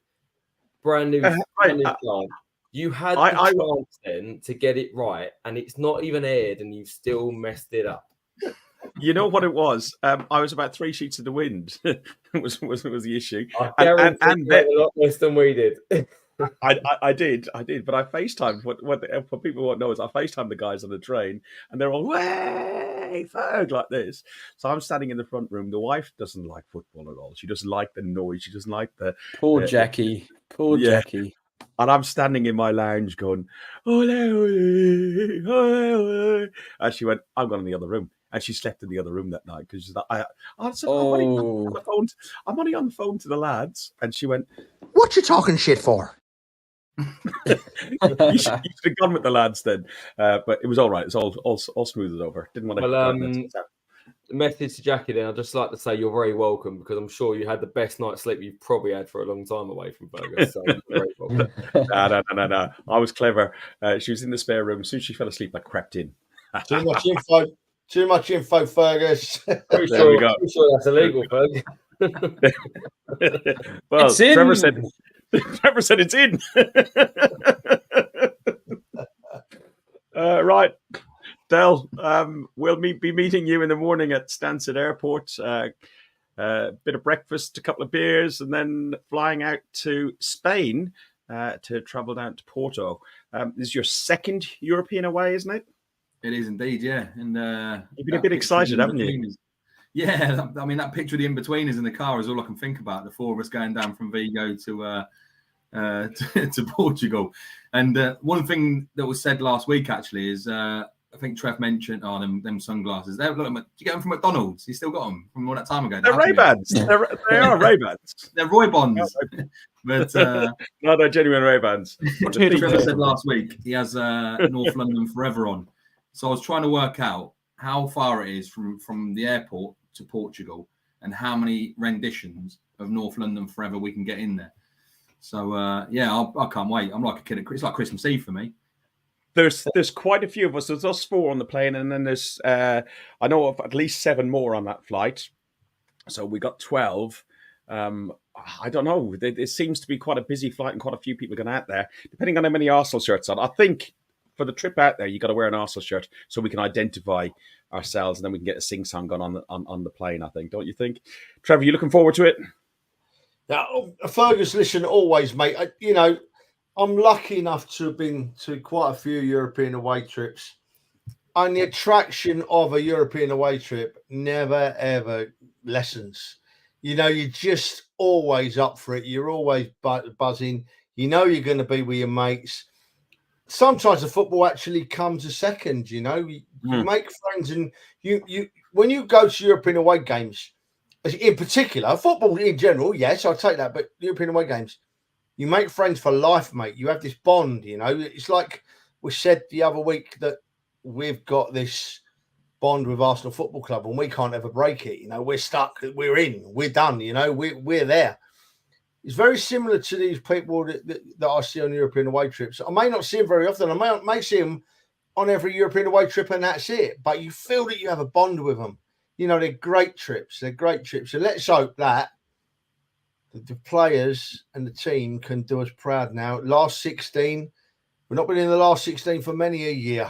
brand new song. You had the chance then to get it right, and it's not even aired, and you've still messed it up. You know what it was? I was about 3 sheets of the wind. was the issue. I and a lot less than we did. I did, but I FaceTimed. For people who won't know is I FaceTimed the guys on the train, and they're all "Way Ferg" like this. So I'm standing in the front room. The wife doesn't like football at all. She doesn't like the noise. She doesn't like the Jackie. Jackie. And I'm standing in my lounge going, "Ole, ole, ole, ole." And she went, "I'm going in the other room." And she slept in the other room that night because she's like, I said, I'm only on the phone to the lads. And she went, "What you talking shit for?" you should have gone with the lads then. But it was all right. It's all smoothed over. Didn't want to. Message to Jackie then. I'd just like to say you're very welcome because I'm sure you had the best night's sleep you've probably had for a long time away from Fergus. So you're very welcome. No. I was clever. She was in the spare room. As soon as she fell asleep, I crept in. Too much info, Fergus. Pretty sure that's illegal, Fergus. Well, Trevor said it's in. Right. Del, we'll be meeting you in the morning at Stansted Airport. Bit of breakfast, a couple of beers, and then flying out to Spain to travel down to Porto. This is your second European away, isn't it? It is indeed, yeah. And you've been a bit excited, haven't you? Yeah, I mean, that picture of the in-betweeners in the car is all I can think about. The four of us going down from Vigo to Portugal. And one thing that was said last week, actually, is I think Trev mentioned, them sunglasses. Did you get them from McDonald's? You still got them from all that time ago? They're Ray-Bans. They are Ray-Bans. They're Roy-Bons. But no, they're genuine Ray-Bans. Trevor said last week he has North London Forever on. So I was trying to work out how far it is from the airport to Portugal and how many renditions of North London Forever we can get in there. So, I can't wait. I'm like a kid. It's like Christmas Eve for me. There's quite a few of us. There's us four on the plane, and then there's I know of at least 7 more on that flight. So we got 12. I don't know. It seems to be quite a busy flight and quite a few people going out there, depending on how many Arsenal shirts on. I think for the trip out there, you got to wear an Arsenal shirt so we can identify ourselves, and then we can get a sing-song on the plane, I think. Don't you think? Trevor, you looking forward to it? Now, Fergus, listen, always, mate. I'm lucky enough to have been to quite a few European away trips. And the attraction of a European away trip never, ever lessens. You're just always up for it. You're always buzzing. You know you're going to be with your mates. Sometimes the football actually comes a second, you make friends, and you when you go to European away games, in particular, football in general, yes, I'll take that, but European away games, you make friends for life, mate. You have this bond, It's like we said the other week that we've got this bond with Arsenal Football Club and we can't ever break it. We're stuck, we're in, we're done, we're there. It's very similar to these people that I see on European away trips. I may not see them very often. I may see them on every European away trip and that's it. But you feel that you have a bond with them. They're great trips. They're great trips. And let's hope that the players and the team can do us proud now. Last 16. We've not been in the last 16 for many a year.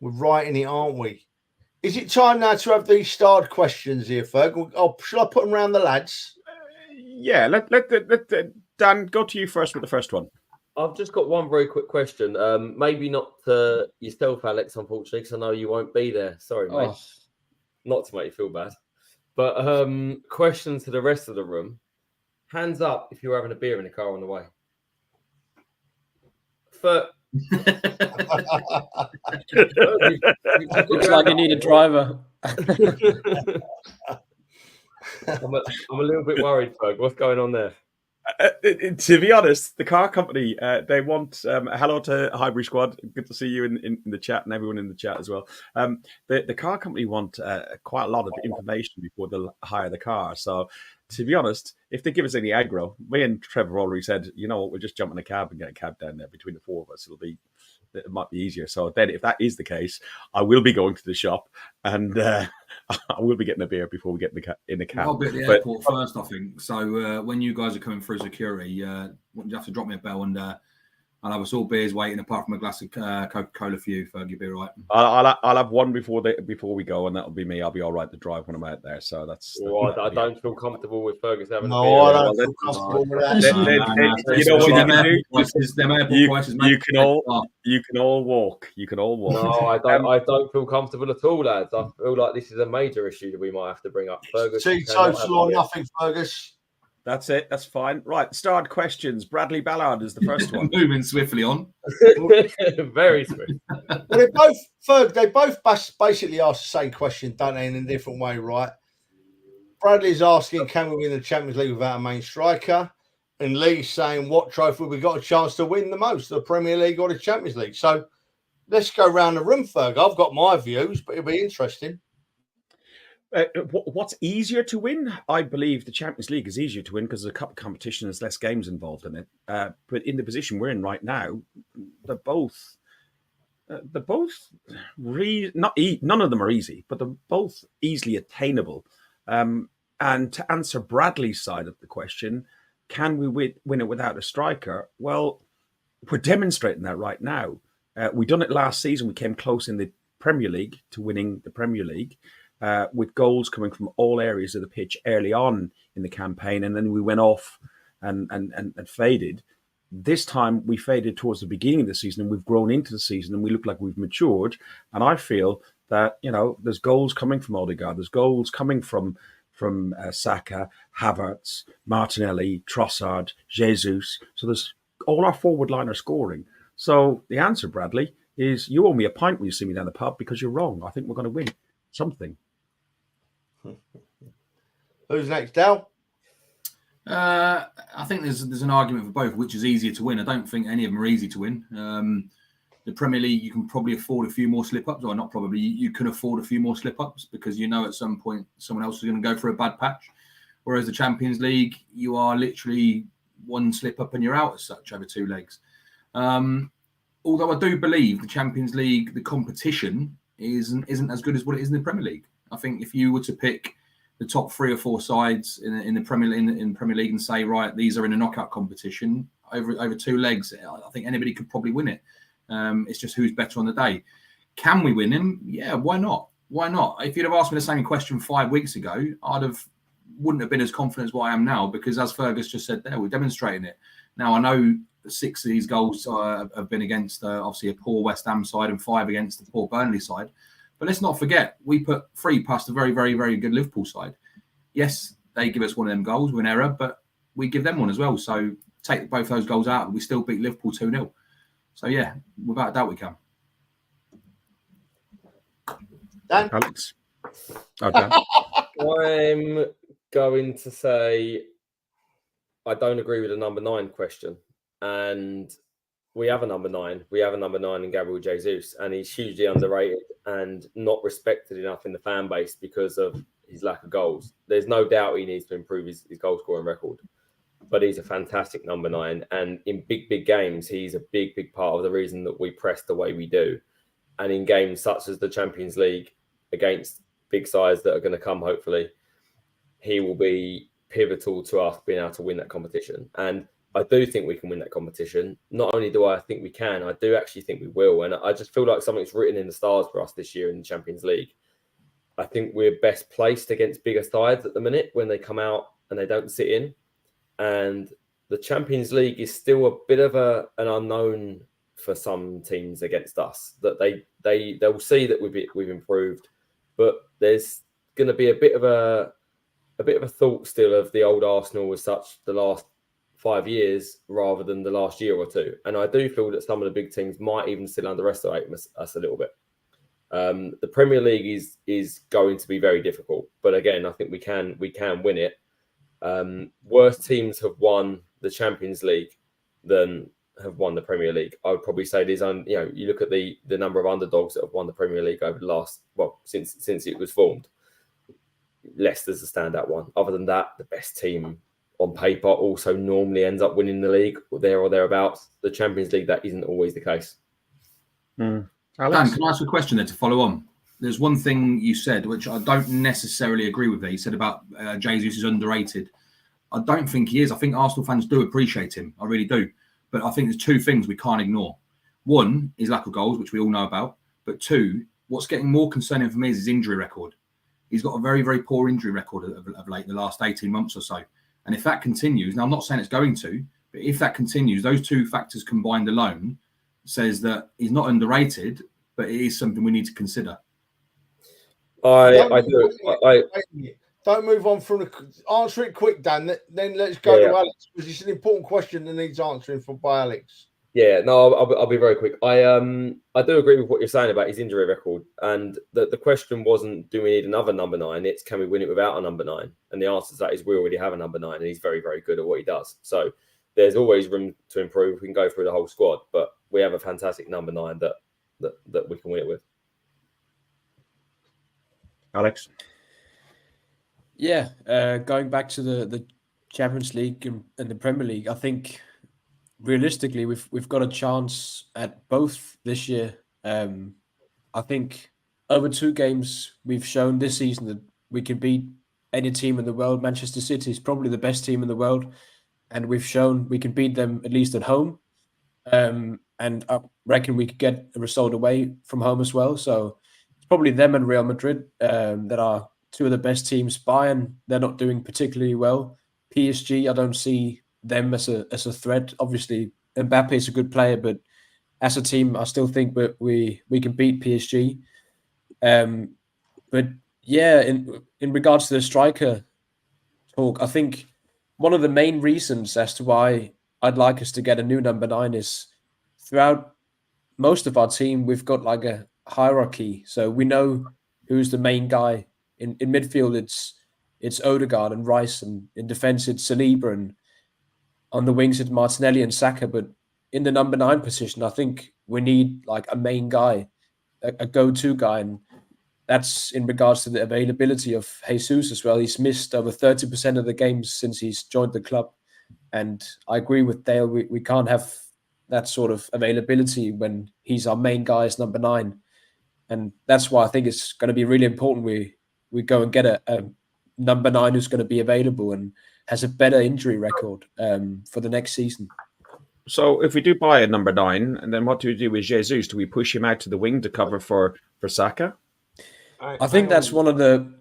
We're right in it, aren't we? Is it time now to have these starred questions here, Ferg? Shall I put them around the lads? Yeah, let Dan go to you first with the first one. I've just got one very quick question. Maybe not to yourself, Alex, unfortunately, because I know you won't be there. Sorry, mate. Not to make you feel bad. But question to the rest of the room. Hands up if you're having a beer in the car on the way. Looks like you need a driver. I'm a little bit worried, Ferg. What's going on there? To be honest, the car company, they want hello to Highbury Squad. Good to see you in the chat and everyone in the chat as well. The car company want quite a lot of information before they'll hire the car. So, to be honest, if they give us any aggro, me and Trevor already said, you know what, we'll just jump in a cab and get a cab down there between the four of us. It might be easier. So then, if that is the case, I will be going to the shop and I will be getting a beer before we get in the cab. I'll be at the airport first, I think. So when you guys are coming through security, you have to drop me a bell and I'll have us all beers waiting, apart from a glass of Coca-Cola for you, Ferg. You'll be all right. I'll have one before we go, and that'll be me. I'll be all right to drive when I'm out there. So that's. I don't feel comfortable with Fergus having. No, I don't feel comfortable with that. You know what you can do? You can all walk. You can all walk. No, I don't feel comfortable at all, lads. I feel like this is a major issue that we might have to bring up. Fergus, total or nothing, Fergus. That's it. That's fine. Right. Starred questions. Bradley Ballard is the first one. Moving swiftly on. Very swift. Well, they both basically ask the same question, don't they, in a different way, right? Bradley's asking, can we win the Champions League without a main striker? And Lee's saying, what trophy have we got a chance to win the most, the Premier League or the Champions League? So let's go round the room, Ferg. I've got my views, but it'll be interesting. What's easier to win? I believe the Champions League is easier to win because there's a cup competition, there's less games involved in it. But in the position we're in right now, they're both none of them are easy, but they're both easily attainable. And to answer Bradley's side of the question, can we win it without a striker? Well, we're demonstrating that right now. We done it last season. We came close in the Premier League to winning the Premier League with goals coming from all areas of the pitch early on in the campaign, and then we went off and faded. This time we faded towards the beginning of the season, and we've grown into the season, and we look like we've matured. And I feel that there's goals coming from Odegaard, there's goals coming from Saka, Havertz, Martinelli, Trossard, Jesus. So there's all our forward line are scoring. So the answer, Bradley, is you owe me a pint when you see me down the pub because you're wrong. I think we're going to win something. Who's next, Dal? I think there's an argument for both, which is easier to win. I don't think any of them are easy to win. The Premier League, you can probably afford a few more slip-ups, or not probably, you can afford a few more slip-ups because at some point someone else is going to go for a bad patch. Whereas the Champions League, you are literally one slip-up and you're out as such over 2 legs. Although I do believe the Champions League, the competition isn't as good as what it is in the Premier League. I think if you were to pick the top 3 or 4 sides in the Premier League and say, right, these are in a knockout competition over 2 legs, I think anybody could probably win it. It's just who's better on the day. Can we win him? Yeah, why not? Why not? If you'd have asked me the same question 5 weeks ago, wouldn't have been as confident as what I am now, because as Fergus just said there, we're demonstrating it. Now, I know 6 of these goals have been against obviously a poor West Ham side and 5 against the poor Burnley side. But let's not forget, we put 3 past a very, very, very good Liverpool side. Yes, they give us one of them goals with an error, but we give them one as well. So take both those goals out, and we still beat Liverpool 2-0. So, yeah, without a doubt we can. Dan? Alex? Oh, Dan. I'm going to say I don't agree with the number 9 question. And we have a number 9. We have a number 9 in Gabriel Jesus, and he's hugely underrated and not respected enough in the fan base because of his lack of goals. There's no doubt he needs to improve his goal scoring record, but he's a fantastic number 9. And in big games, he's a big part of the reason that we press the way we do. And in games such as the Champions League against big sides that are going to come, hopefully, he will be pivotal to us being able to win that competition. And I do think we can win that competition. Not only do I think we can, I do actually think we will. And I just feel like something's written in the stars for us this year in the Champions League. I think we're best placed against bigger sides at the minute when they come out and they don't sit in. And the Champions League is still a bit of an unknown for some teams against us. That they'll see that we've improved, but there's going to be a bit of a thought still of the old Arsenal as such the last 5 years rather than the last year or 2. And I do feel that some of the big teams might even still underestimate us a little bit. The Premier League is going to be very difficult, but again, I think we can win it. Worse teams have won the Champions League than have won the Premier League. I would probably say you look at the number of underdogs that have won the Premier League over the last, since it was formed. Leicester's a standout one. Other than that, the best team on paper also normally ends up winning the league, there or thereabouts. The Champions League, that isn't always the case. Dan, can I ask a question there to follow on? There's one thing you said, which I don't necessarily agree with. There. You said about Jesus is underrated. I don't think he is. I think Arsenal fans do appreciate him. I really do. But I think there's 2 things we can't ignore. One is lack of goals, which we all know about. But 2, what's getting more concerning for me is his injury record. He's got a very, very poor injury record of late, the last 18 months or so. And if that continues, now I'm not saying it's going to, but if that continues, those 2 factors combined alone says that he's not underrated, but it is something we need to consider. I do. Don't move on from answer it quick, Dan. Then let's go to Alex, because it's an important question that needs answering by Alex. Yeah, no, I'll be very quick. I do agree with what you're saying about his injury record, and the question wasn't do we need another number 9? It's can we win it without a number 9? And the answer to that is we already have a number 9, and he's very, very good at what he does. So there's always room to improve. We can go through the whole squad, but we have a fantastic number 9 that we can win it with. Alex? Yeah, going back to the Champions League and the Premier League, I think realistically we've got a chance at both this year. I think over 2 games we've shown this season that we can beat any team in the world. Manchester City is probably the best team in the world. and we've shown we can beat them at least at home. And I reckon we could get a result away from home as well. So it's probably them and Real Madrid that are two of the best teams. Bayern, they're not doing particularly well. PSG, I don't see them as a threat. Obviously, Mbappe is a good player, but as a team, I still think we can beat PSG. But yeah, in regards to the striker talk, I think one of the main reasons as to why I'd like us to get a new number 9 is throughout most of our team, we've got like a hierarchy. So we know who's the main guy. In midfield, it's Odegaard and Rice, and in defense, it's Saliba, and on the wings, it's Martinelli and Saka. But in the number 9 position, I think we need like a main guy, a go-to guy, and that's in regards to the availability of Jesus as well. He's missed over 30% of the games since he's joined the club. And I agree with Dale, we can't have that sort of availability when he's our main guy as number 9. And that's why I think it's going to be really important we go and get a number 9 who's going to be available and has a better injury record for the next season. So if we do buy a number 9, and then what do we do with Jesus? Do we push him out to the wing to cover for Saka? I think that's one of the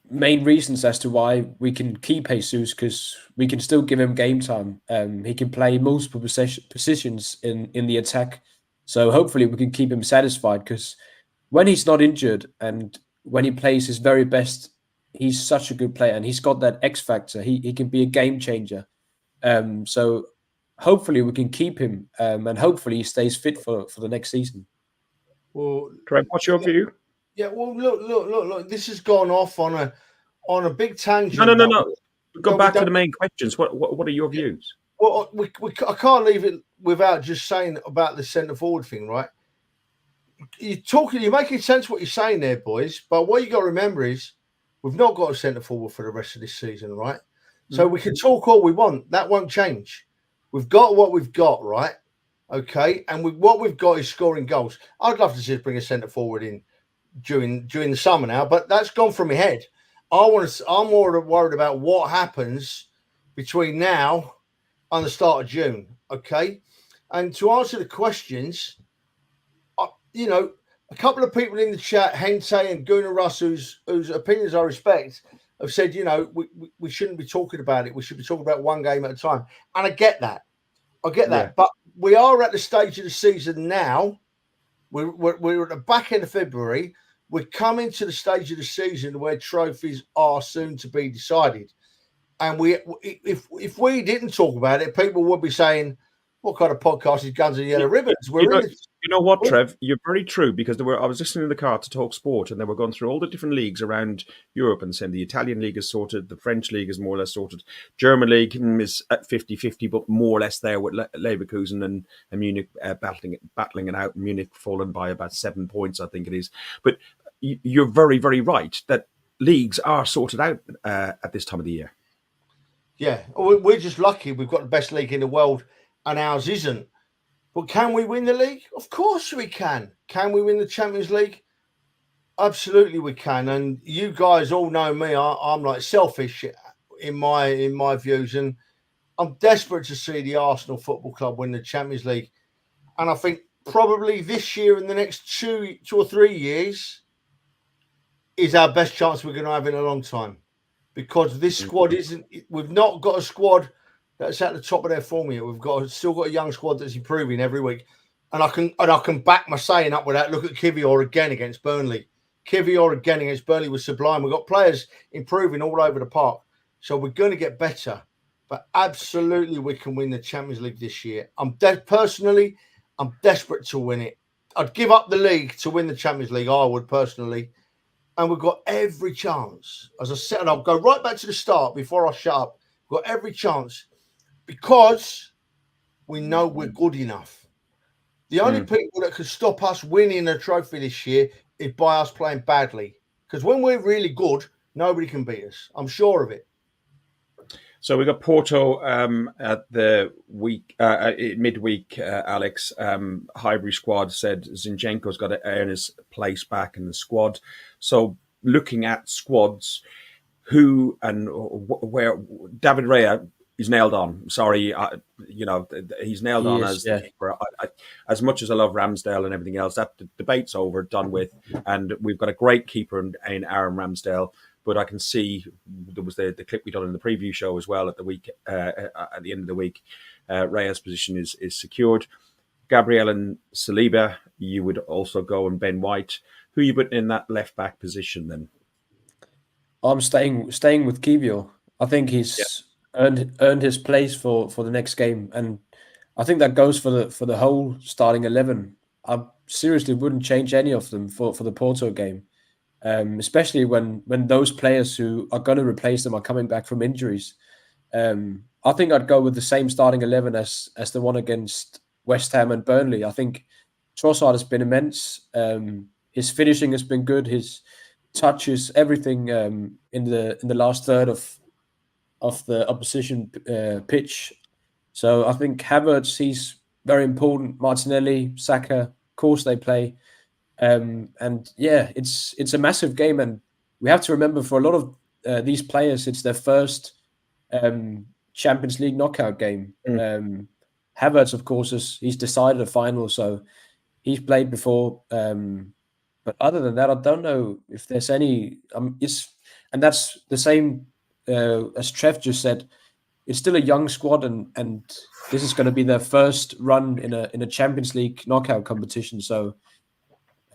main reasons as to why we can keep Jesus, because we can still give him game time. He can play multiple positions in the attack. So hopefully we can keep him satisfied, because when he's not injured and when he plays his very best, he's such a good player and he's got that X factor. He can be a game changer. So hopefully we can keep him and hopefully he stays fit for the next season. Well, Trev, what's your view? Yeah, well, look. This has gone off on a big tangent. No. Go back to the main questions. What are your views? Well, I can't leave it without just saying about the centre forward thing, right? You're making sense what you're saying there, boys. But what you got to remember is we've not got a centre forward for the rest of this season, right? So we can talk all we want. That won't change. We've got what we've got, right? Okay, and what we've got is scoring goals. I'd love to see us bring a centre forward in during the summer now, but that's gone from my head. I'm more worried about what happens between now and the start of June. Okay, and to answer the questions, a couple of people in the chat, Hente and Gooner Russ, whose opinions I respect, have said, we shouldn't be talking about it. We should be talking about one game at a time. And I get that. Yeah. But we are at the stage of the season now. We're at the back end of February. We're coming to the stage of the season where trophies are soon to be decided. And if we didn't talk about it, people would be saying, what kind of podcast is Guns and Yellow Ribbons? You know what, Trev? You're very true, because I was listening in the car to talk sport, and they were going through all the different leagues around Europe and saying the Italian league is sorted, the French league is more or less sorted, German league is at 50-50, but more or less there with Leverkusen and Munich battling it out. Munich fallen by about 7 points, I think it is. But you're very, very right that leagues are sorted out at this time of the year. Yeah, we're just lucky we've got the best league in the world and ours isn't. But can we win the league? Of course we can. Can we win the Champions League? Absolutely we can. And you guys all know me. I'm like selfish in my views, and I'm desperate to see the Arsenal Football Club win the Champions League. And I think probably this year and the next 2 or 3 years is our best chance we're going to have in a long time, because this squad we've not got a squad that's at the top of their form yet. We've still got a young squad that's improving every week. And I can back my saying up with that. Look at Kivior again against Burnley. Kivior again against Burnley was sublime. We've got players improving all over the park. So we're going to get better. But absolutely we can win the Champions League this year. Personally, I'm desperate to win it. I'd give up the league to win the Champions League. I would personally. And we've got every chance. As I said, I'll go right back to the start before I shut up. We've got every chance, because we know we're good enough. The only people that can stop us winning a trophy this year is by us playing badly. Because when we're really good, nobody can beat us. I'm sure of it. So we got Porto at the midweek. Alex, Highbury squad said Zinchenko's got to earn his place back in the squad. So looking at squads, who and where David Raya, he's nailed on. Sorry, he's nailed on as the keeper. As much as I love Ramsdale and everything else, that debate's over, done with, and we've got a great keeper in Aaron Ramsdale. But I can see there was the clip we done in the preview show as well at the end of the week. Raya's position is secured. Gabriel and Saliba, you would also go, and Ben White. Who are you putting in that left back position then? I'm staying with Kiwior. I think he's earned his place for the next game, and I think that goes for the whole starting 11. I seriously wouldn't change any of them for the Porto game, especially when those players who are going to replace them are coming back from injuries. I think I'd go with the same starting 11 as the one against West Ham and Burnley. I think Trossard has been immense. His finishing has been good. His touches, everything in the last third of the opposition pitch. So I think Havertz, he's very important. Martinelli, Saka, of course they play. And yeah, it's a massive game, and we have to remember for a lot of these players, it's their first Champions League knockout game. Havertz, of course, he's decided a final, so he's played before. But other than that, I don't know if there's any. And that's the same as Trev just said. It's still a young squad, and this is going to be their first run in a Champions League knockout competition. So,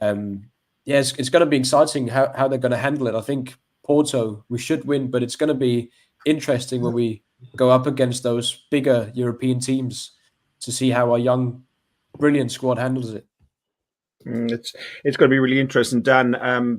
it's going to be exciting how they're going to handle it. I think Porto, we should win, but it's going to be interesting when we go up against those bigger European teams to see how our young, brilliant squad handles it. It's going to be really interesting, Dan.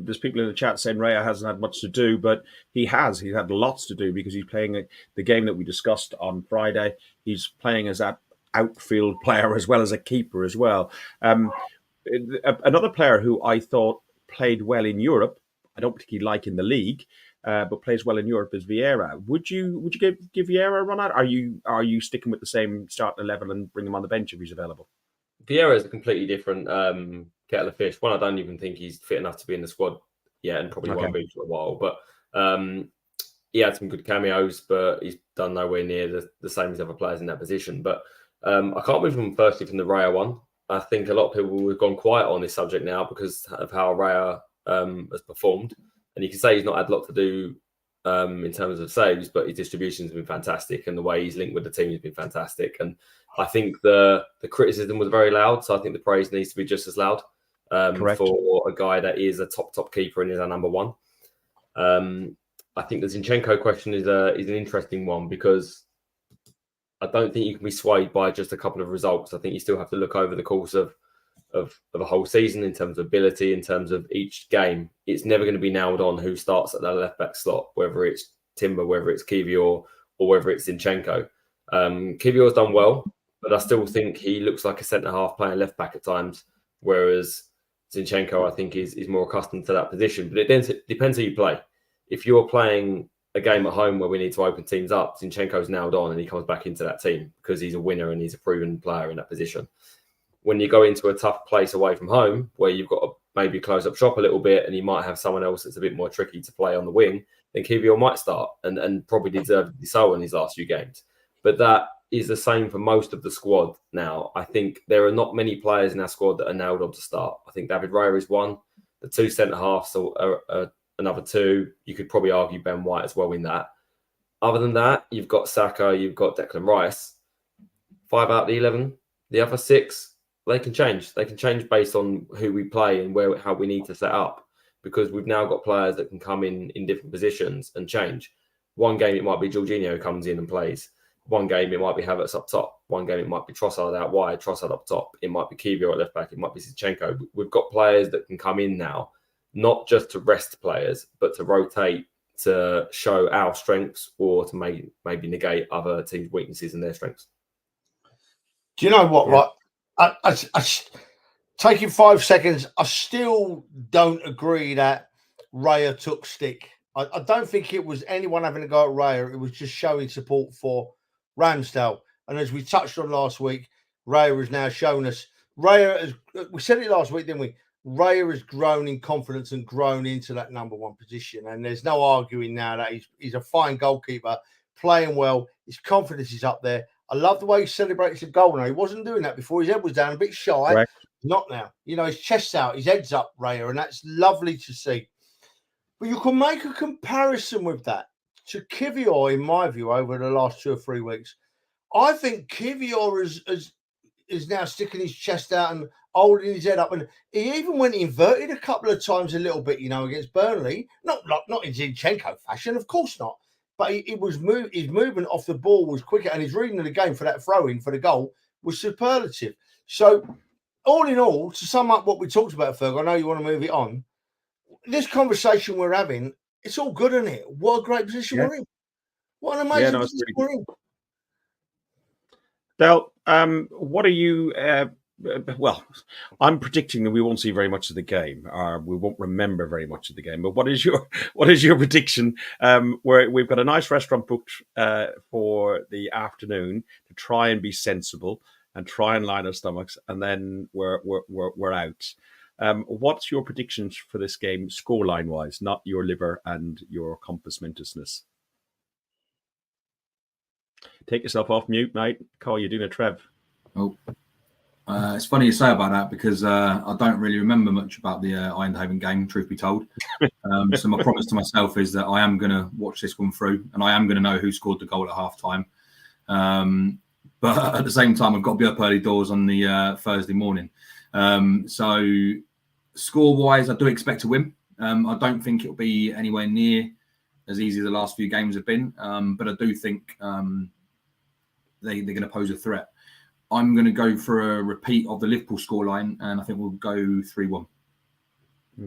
There's people in the chat saying Raya hasn't had much to do, but he has. He's had lots to do because he's playing the game that we discussed on Friday. He's playing as that outfield player as well as a keeper as well. Another player who I thought played well in Europe, I don't particularly like in the league, but plays well in Europe is Vieira. Would you give Vieira a run out? Are you sticking with the same starting 11 and bring him on the bench if he's available? Vieira is a completely different kettle of fish. One, I don't even think he's fit enough to be in the squad yet, and probably won't be for a while. But he had some good cameos, but he's done nowhere near the same as other players in that position. But I can't move him firstly from the Raya one. I think a lot of people have gone quiet on this subject now because of how Raya has performed. And you can say he's not had a lot to do in terms of saves, but his distribution has been fantastic, and the way he's linked with the team has been fantastic. And I think the criticism was very loud, so I think the praise needs to be just as loud for a guy that is a top keeper and is our number one. I think the Zinchenko question is an interesting one because I don't think you can be swayed by just a couple of results. I think you still have to look over the course of a whole season in terms of ability, in terms of each game. It's never going to be nailed on who starts at that left back slot, whether it's Timber, whether it's Kiwior, or whether it's Zinchenko. Kiwior's done well, but I still think he looks like a centre-half playing left-back at times, whereas Zinchenko, I think, is more accustomed to that position. But it depends who you play. If you're playing a game at home where we need to open teams up, Zinchenko's nailed on and he comes back into that team because he's a winner and he's a proven player in that position. When you go into a tough place away from home, where you've got to maybe close up shop a little bit and you might have someone else that's a bit more tricky to play on the wing, then Kiwior might start and probably deservedly so in his last few games. But that is the same for most of the squad now. I think there are not many players in our squad that are nailed on to start. I think David Raya is one. The two centre-halves are another two. You could probably argue Ben White as well in that. Other than that, you've got Saka, you've got Declan Rice. 5 out of the 11. The other 6, they can change. They can change based on who we play and how we need to set up, because we've now got players that can come in different positions and change. One game, it might be Jorginho who comes in and plays. One game, it might be Havertz up top. One game, it might be Trossard out wide, Trossard up top. It might be Kiwior at left back. It might be Zinchenko. We've got players that can come in now, not just to rest players, but to rotate, to show our strengths or to maybe negate other teams' weaknesses and their strengths. Do you know what, right? I taking 5 seconds, I still don't agree that Raya took stick. I don't think it was anyone having a go at Raya. It was just showing support for Ramsdale. And as we touched on last week, Raya has now shown us. We said it last week, didn't we? Raya has grown in confidence and grown into that number one position. And there's no arguing now that he's a fine goalkeeper, playing well. His confidence is up there. I love the way he celebrates a goal now. He wasn't doing that before. His head was down, a bit shy. Correct. Not now. His chest's out, his head's up, Raya, and that's lovely to see. But you can make a comparison with that to Kivior, in my view, over the last 2 or 3 weeks. I think Kivior is now sticking his chest out and holding his head up, and he even went inverted a couple of times a little bit, against Burnley. Not in Zinchenko fashion, of course not. But his movement off the ball was quicker, and his reading of the game for that throw-in for the goal was superlative. So, all in all, to sum up what we talked about, Ferg, I know you want to move it on. This conversation we're having, it's all good, isn't it? What a great position we're in. What an amazing position we're in. Del, what are you? Well, I'm predicting that we won't see very much of the game, or we won't remember very much of the game. But what is your prediction? Where we've got a nice restaurant booked for the afternoon to try and be sensible and try and line our stomachs, and then we're out. What's your predictions for this game, scoreline wise, not your liver and your compass mentisness? Take yourself off mute, mate. Call you doing a Trev. Oh, it's funny you say about that because I don't really remember much about the Eindhoven game, truth be told. So my promise to myself is that I am going to watch this one through, and I am going to know who scored the goal at half time. But at the same time, I've got to be up early doors on the Thursday morning. So score-wise, I do expect to win. I don't think it'll be anywhere near as easy as the last few games have been, but I do think they're going to pose a threat. I'm going to go for a repeat of the Liverpool scoreline, and I think we'll go 3-1.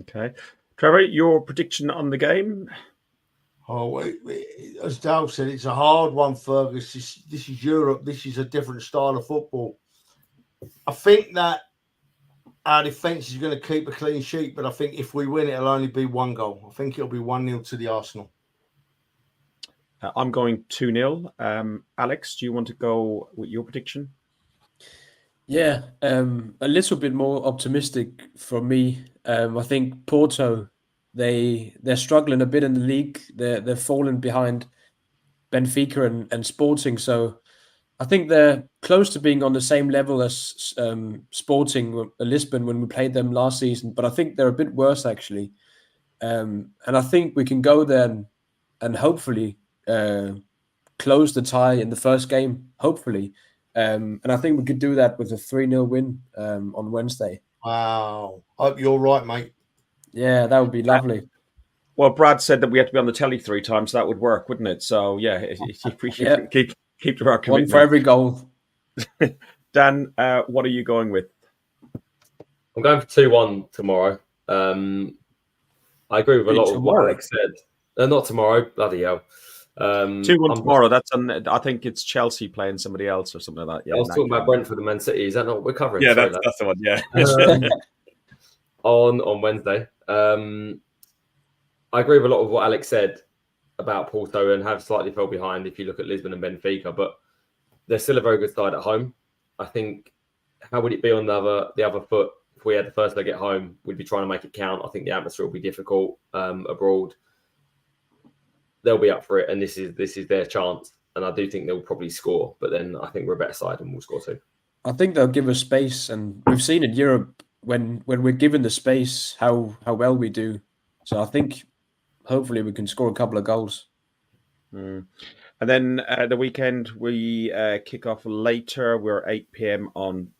Okay. Trevor, your prediction on the game? Oh, as Dal said, it's a hard one, Fergus. This is Europe. This is a different style of football. I think that our defence is going to keep a clean sheet, but I think if we win, it'll only be 1 goal. I think it'll be 1-0 to the Arsenal. I'm going 2-0. Alex, do you want to go with your prediction? Yeah, a little bit more optimistic for me. I think Porto, they're struggling a bit in the league. They're falling behind Benfica and Sporting. So I think they're close to being on the same level as Sporting Lisbon when we played them last season. But I think they're a bit worse actually. And I think we can go there and hopefully close the tie in the first game. Hopefully. And I think we could do that with a 3-0 win on Wednesday. Wow. Hope you're right, mate. Yeah, that would be lovely. Well, Brad said that we had to be on the telly 3 times. So that would work, wouldn't it? So, yeah, keep to our commitment. 1 for every goal. Dan, what are you going with? I'm going for 2-1 tomorrow. I agree with a lot of what Alex said. Not tomorrow, bloody hell. 2-1 tomorrow. That's I think it's Chelsea playing somebody else or something like that. Yeah, I was talking about Brentford and Man City. Is that not what we're covering? Yeah, that's the one. Yeah. On Wednesday, I agree with a lot of what Alex said about Porto and have slightly fell behind if you look at Lisbon and Benfica, but they're still a very good side at home. I think how would it be on the other foot if we had the first leg at home? We'd be trying to make it count. I think the atmosphere will be difficult abroad. They'll be up for it, and this is their chance. And I do think they'll probably score, but then I think we're a better side and we'll score too. I think they'll give us space, and we've seen in Europe when we're given the space how well we do. So I think hopefully we can score a couple of goals. And then the weekend we kick off later. We're 8 p.m. on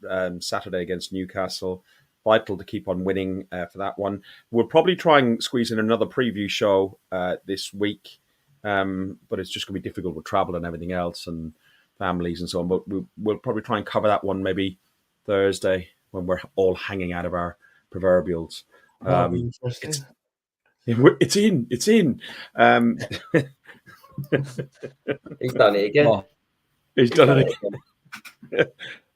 Saturday against Newcastle. Vital to keep on winning for that one. We'll probably try and squeeze in another preview show this week. But it's just going to be difficult with travel and everything else and families and so on. But we'll probably try and cover that one maybe Thursday when we're all hanging out of our proverbials. It's in. He's done it again. Oh, he's done it again.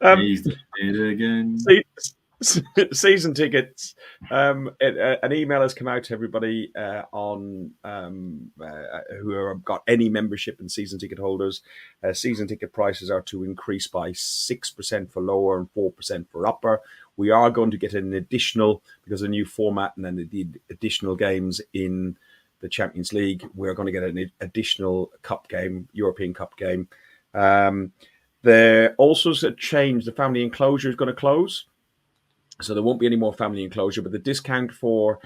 He's done it again. Season tickets. An email has come out to everybody on who have got any membership and season ticket holders. Season ticket prices are to increase by 6% for lower and 4% for upper. We are going to get an additional, because of the new format and then the additional games in the Champions League. We're going to get an additional cup game, European Cup game. There also is a change. The family enclosure is going to close. So there won't be any more family enclosure, but the discount for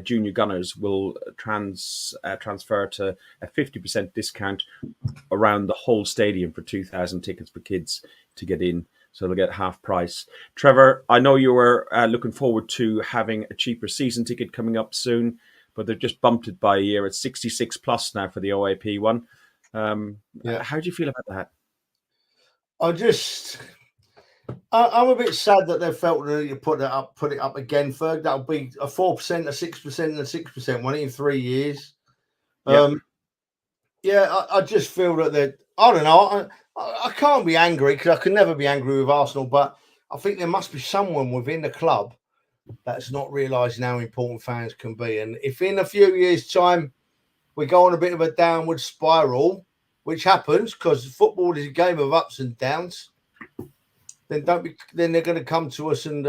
junior gunners will transfer to a 50% discount around the whole stadium for 2,000 tickets for kids to get in. So they'll get half price. Trevor, I know you were looking forward to having a cheaper season ticket coming up soon, but they've just bumped it by a year. It's 66 plus now for the OAP one. How do you feel about that? I'm a bit sad that they felt that you put it up again, Ferg. That'll be a 4%, a 6%, and a 6%, one in 3 years. Yep. I just feel that I don't know. I can't be angry because I can never be angry with Arsenal, but I think there must be someone within the club that's not realising how important fans can be. And if in a few years' time we go on a bit of a downward spiral, which happens because football is a game of ups and downs, then they're going to come to us and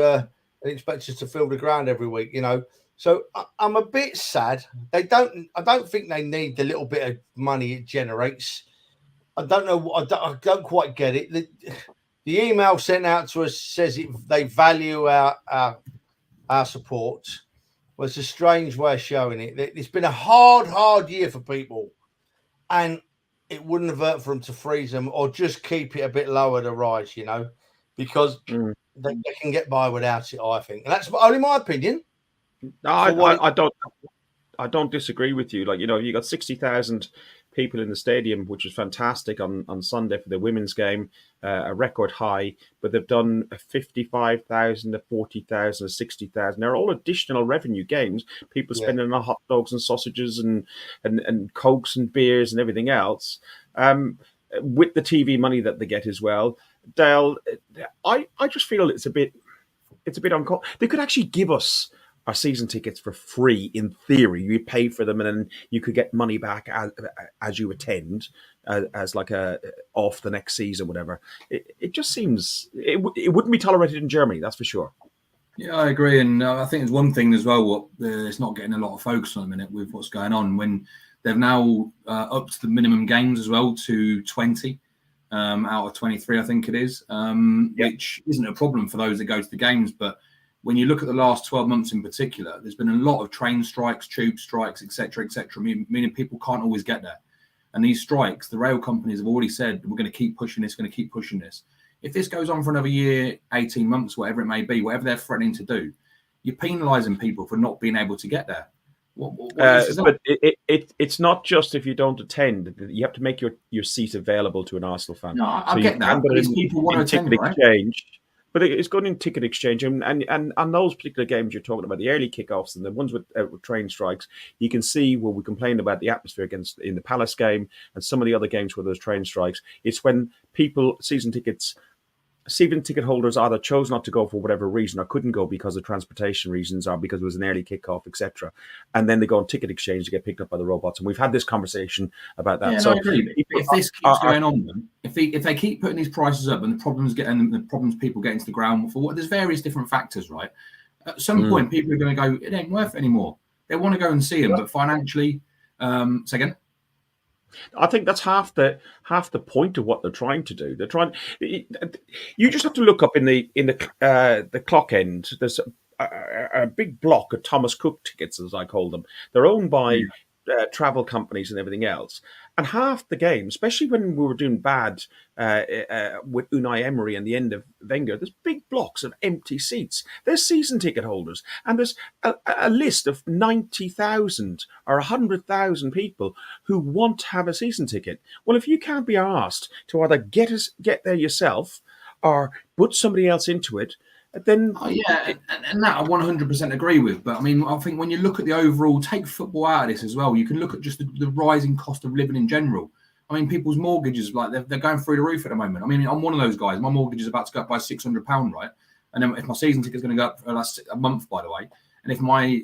expect us to fill the ground every week, you know. So I'm a bit sad. I don't think they need the little bit of money it generates. I don't know. I don't quite get it. The email sent out to us says they value our support. Well, it's a strange way of showing it. It's been a hard year for people, and it wouldn't have hurt for them to freeze them or just keep it a bit lower to rise, you know, because they can get by without it, I think. And that's only my opinion. No, I don't disagree with you. Like, you know, you got 60,000 people in the stadium, which is fantastic on Sunday for the women's game, a record high, but they've done a 55,000, a 40,000, a 60,000. They're all additional revenue games. People spending on hot dogs and sausages and Cokes and beers and everything else, with the TV money that they get as well. Dale, I just feel it's a bit uncomfortable. They could actually give us our season tickets for free in theory. You pay for them and then you could get money back as you attend, as like a off the next season, whatever. It just seems it wouldn't be tolerated in Germany, that's for sure. Yeah, I agree, and I think there's one thing as well. What it's not getting a lot of focus on a minute with what's going on when they've now upped the minimum games as well to 20 out of 23, I think it is, which isn't a problem for those that go to the games, but when you look at the last 12 months in particular, there's been a lot of train strikes, tube strikes, etc., meaning people can't always get there. And these strikes, the rail companies have already said, we're going to keep pushing this, If this goes on for another year, 18 months, whatever it may be, whatever they're threatening to do, you're penalising people for not being able to get there. But it's not just if you don't attend. You have to make your seat available to an Arsenal fan. No, I get that. But these people want to attend, right? Exchange. But it's going in ticket exchange, and on those particular games you're talking about, the early kickoffs and the ones with train strikes, you can see where we complained about the atmosphere in the Palace game and some of the other games where there's train strikes. It's when season ticket holders either chose not to go for whatever reason or couldn't go because of transportation reasons or because it was an early kickoff, etc. And then they go on ticket exchange to get picked up by the robots. And we've had this conversation about that. Yeah, so I agree. If this keeps going on, if they keep putting these prices up and the problems people get into the ground for there's various different factors, right? At some point, people are going to go, it ain't worth it anymore. They want to go and see them, but financially, say again. I think that's half the point of what they're trying to do. They're trying. You just have to look up in the clock end. There's a big block of Thomas Cook tickets, as I call them. They're owned by travel companies and everything else. And half the game, especially when we were doing bad with Unai Emery and the end of Wenger, there's big blocks of empty seats. There's season ticket holders, and there's a list of 90,000 or 100,000 people who want to have a season ticket. Well, if you can't be asked to either get there yourself or put somebody else into it, then and that I 100% agree with. But I mean, I think when you look at the overall, take football out of this as well, you can look at just the rising cost of living in general. I mean, people's mortgages, like they're going through the roof at the moment. I mean, I'm one of those guys. My mortgage is about to go up by £600, right? And then if my season ticket is going to go up for a month, by the way, and if my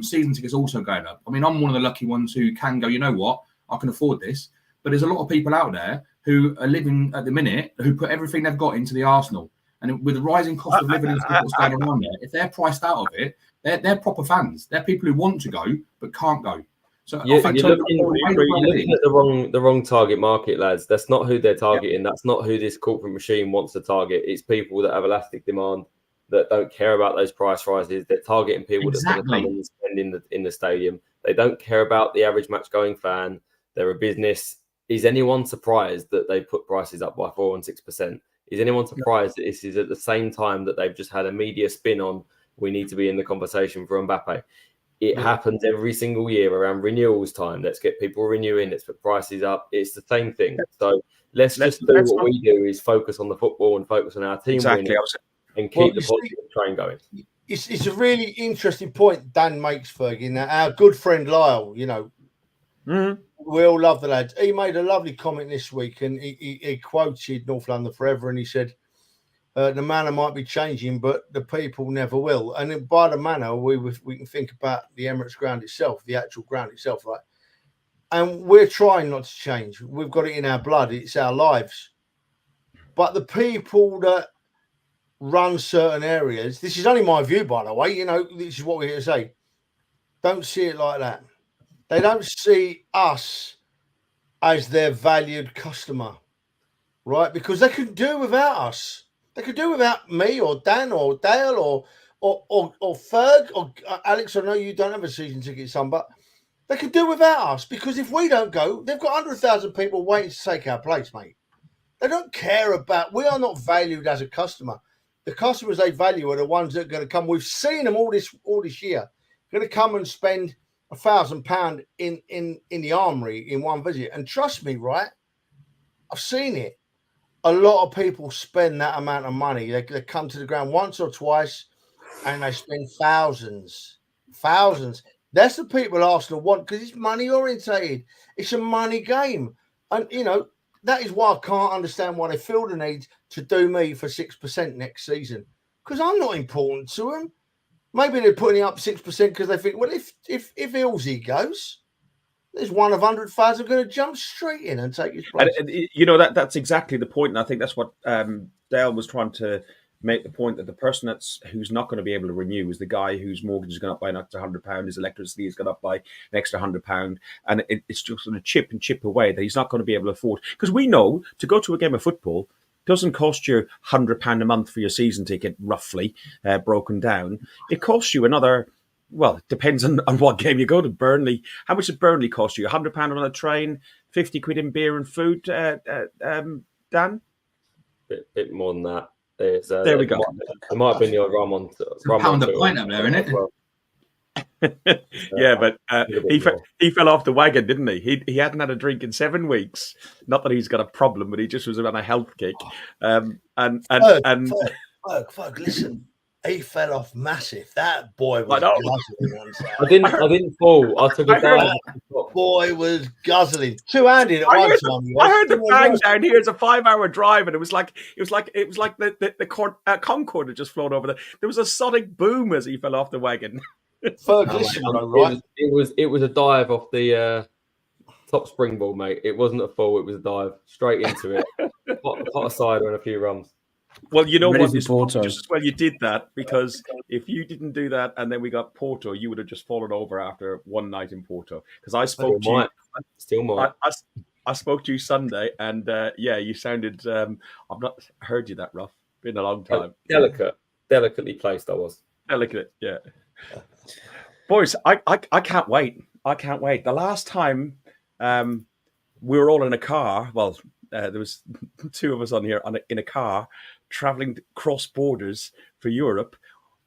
season ticket is also going up, I mean, I'm one of the lucky ones who can go, you know what, I can afford this. But there's a lot of people out there who are living at the minute who put everything they've got into the Arsenal. And with the rising cost of living and what's going on there, if they're priced out of it, they're proper fans. They're people who want to go but can't go. So You're I think looking at the wrong target market, lads. That's not who they're targeting. That's not who this corporate machine wants to target. It's people that have elastic demand, that don't care about those price rises. They're targeting people that's going to come and spend in the stadium. They don't care about the average match going fan. They're a business. Is anyone surprised that they put prices up by 4 and 6%? Is anyone surprised that this is at the same time that they've just had a media spin on we need to be in the conversation for Mbappe? It happens every single year around renewals time. Let's get people renewing. Let's put prices up. It's the same thing. So let's do what we do is focus on the football and focus on our team winning and keep the positive train going. It's a really interesting point Dan makes, Fergie. Now, our good friend Lyle, you know, we all love the lads. He made a lovely comment this week, and he quoted North London Forever, and he said, the manner might be changing, but the people never will. And by the manner, we can think about the Emirates ground itself, the actual ground itself, right? And we're trying not to change. We've got it in our blood. It's our lives. But the people that run certain areas, this is only my view, by the way, you know, this is what we're here to say, don't see it like that. They don't see us as their valued customer, right? Because they could do without us. They could do without me or Dan or Dale or Ferg or Alex. I know you don't have a season ticket, son, but they could do without us, because if we don't go, they've got 100,000 people waiting to take our place, mate. They don't care about. We are not valued as a customer. The customers they value are the ones that are going to come. We've seen them all this year. Going to come and spend £1,000 in the Armoury in one visit, and trust me, right? I've seen it. A lot of people spend that amount of money. They come to the ground once or twice, and they spend thousands. That's the people Arsenal want, because it's money orientated. It's a money game, and you know that is why I can't understand why they feel the need to do me for 6% next season, because I'm not important to them. Maybe they're putting up 6% because they think, well, if Ilsey goes, there's one of 100,000 going to jump straight in and take his place. And you know, that's exactly the point. And I think that's what Dale was trying to make the point, that the person who's not going to be able to renew is the guy whose mortgage has gone up by an extra £100, his electricity has gone up by an extra £100, and it's just going to chip away that he's not going to be able to afford. Because we know to go to a game of football doesn't cost you £100 a month for your season ticket, roughly, broken down. It costs you another. Well, it depends on what game you go to. Burnley, how much does Burnley cost you? £100 on a train, 50 quid in beer and food, Dan? Bit more than that. There we go. There might have been your rum on. Pound a pint up there, isn't it? Well. Yeah, but he fell off the wagon, didn't he? He hadn't had a drink in 7 weeks. Not that he's got a problem, but he just was on a health kick. Fuck, listen. He fell off massive. That boy was guzzling. I didn't fall. I took a dive. Boy was guzzling. Two-handed at one time. I heard the bang down here. It's a 5-hour drive, and it was like the Concorde had just flown over there. There was a sonic boom as he fell off the wagon. Fergus, right? It was a dive off the top springboard, mate. It wasn't a fall. It was a dive straight into it. hot cider and a few rums. Well, you know what? Porto. Just as well you did that, because if you didn't do that and then we got Porto, you would have just fallen over after one night in Porto. Because I spoke to you. Still might. I spoke to you Sunday, and you sounded. I've not heard you that rough. Been a long time. Delicately placed. I was delicate. Yeah. Boys, I can't wait. I can't wait. The last time we were all in a car. Well, there was 2 of us on here in a car, traveling cross borders for Europe.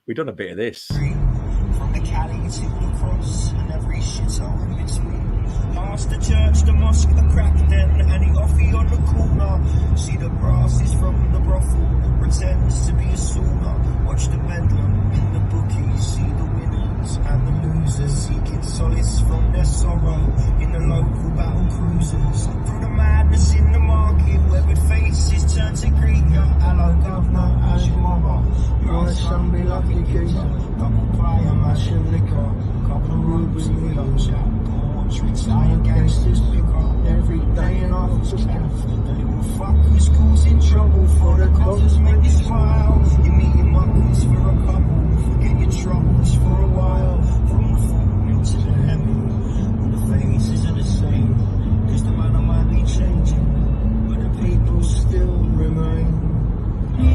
We've done a bit of this. From the Cali to the cross and every shithole in between. Past the church, the mosque, the crack den, and the offie on the corner. See the brasses from the brothel that pretends to be a sauna. Watch the bedlam in the bookies, see the winners and the losers seeking solace from their sorrow in the local battle cruisers. Through the madness in the market, where with faces turn to greet ya. Hello, governor, how's your mama? You're a Sunday lucky geezer. Double play a mash and liquor. Couple of rubles and willows out porch. Retired gangsters pick up every day and off to scaff. The little fuckers causing trouble for the cause make you smile. You're meeting muckers for a couple, forget your troubles for a while. From the footman to the heaven, all the faces are the same. Cause the manner might be changing, but the people still remain.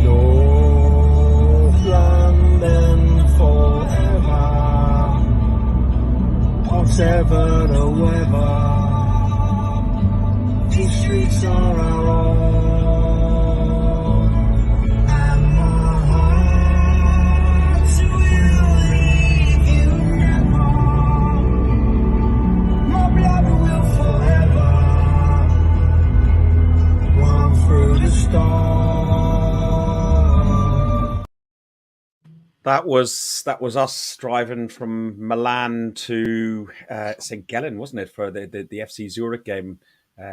North London forever, whatever the weather, these streets are our own. And my heart will leave you never. My blood will forever run through the storm. That was us driving from Milan to St. Gallen, wasn't it, for the FC Zurich game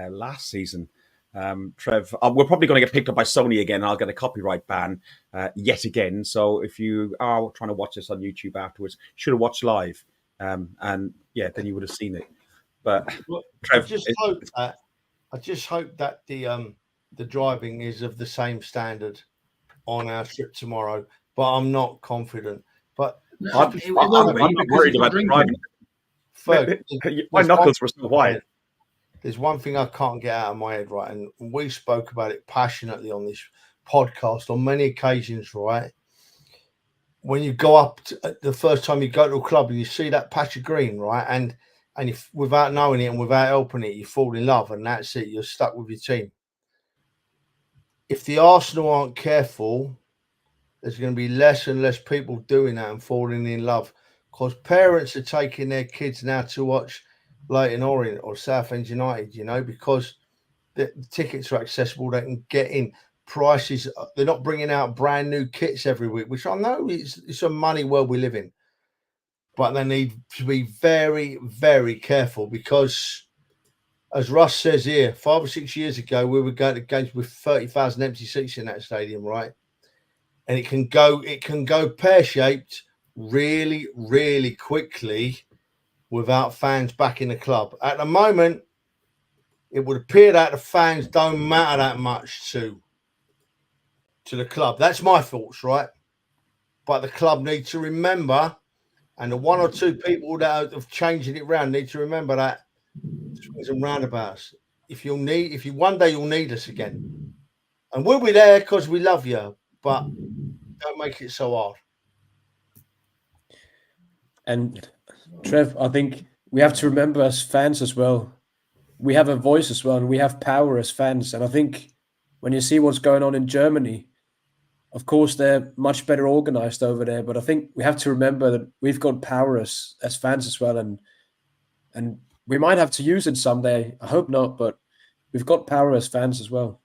last season. Trev, we're probably going to get picked up by Sony again. I'll get a copyright ban yet again. So if you are trying to watch this on YouTube afterwards, you should have watched live, and yeah, then you would have seen it. But Trev, I just hope that the driving is of the same standard on our trip tomorrow. But I'm not confident. But I'm not worried about the driving. My knuckles were so white. There's one thing I can't get out of my head, right? And we spoke about it passionately on this podcast on many occasions, right? When you go up the first time you go to a club and you see that patch of green, right? And if without knowing it and without helping it, you fall in love, and that's it. You're stuck with your team. If the Arsenal aren't careful, there's going to be less and less people doing that and falling in love, because parents are taking their kids now to watch Leyton Orient or Southend United, because the tickets are accessible. They can get in. Prices, they're not bringing out brand new kits every week, which I know it's a money world we live in. But they need to be very, very careful, because, as Russ says here, 5 or 6 years ago, we were going to games with 30,000 empty seats in that stadium, right? And it can go pear-shaped really, really quickly without fans back in the club. At the moment, it would appear that the fans don't matter that much to the club. That's my thoughts, right? But the club need to remember, and the one or two people that are changing it around need to remember that swings and roundabouts. If one day you'll need us again, and we'll be there because we love you. But don't make it so hard. And Trev, I think we have to remember as fans as well, we have a voice as well, and we have power as fans. And I think when you see what's going on in Germany, of course, they're much better organized over there. But I think we have to remember that we've got power as fans as well. And we might have to use it someday. I hope not, but we've got power as fans as well.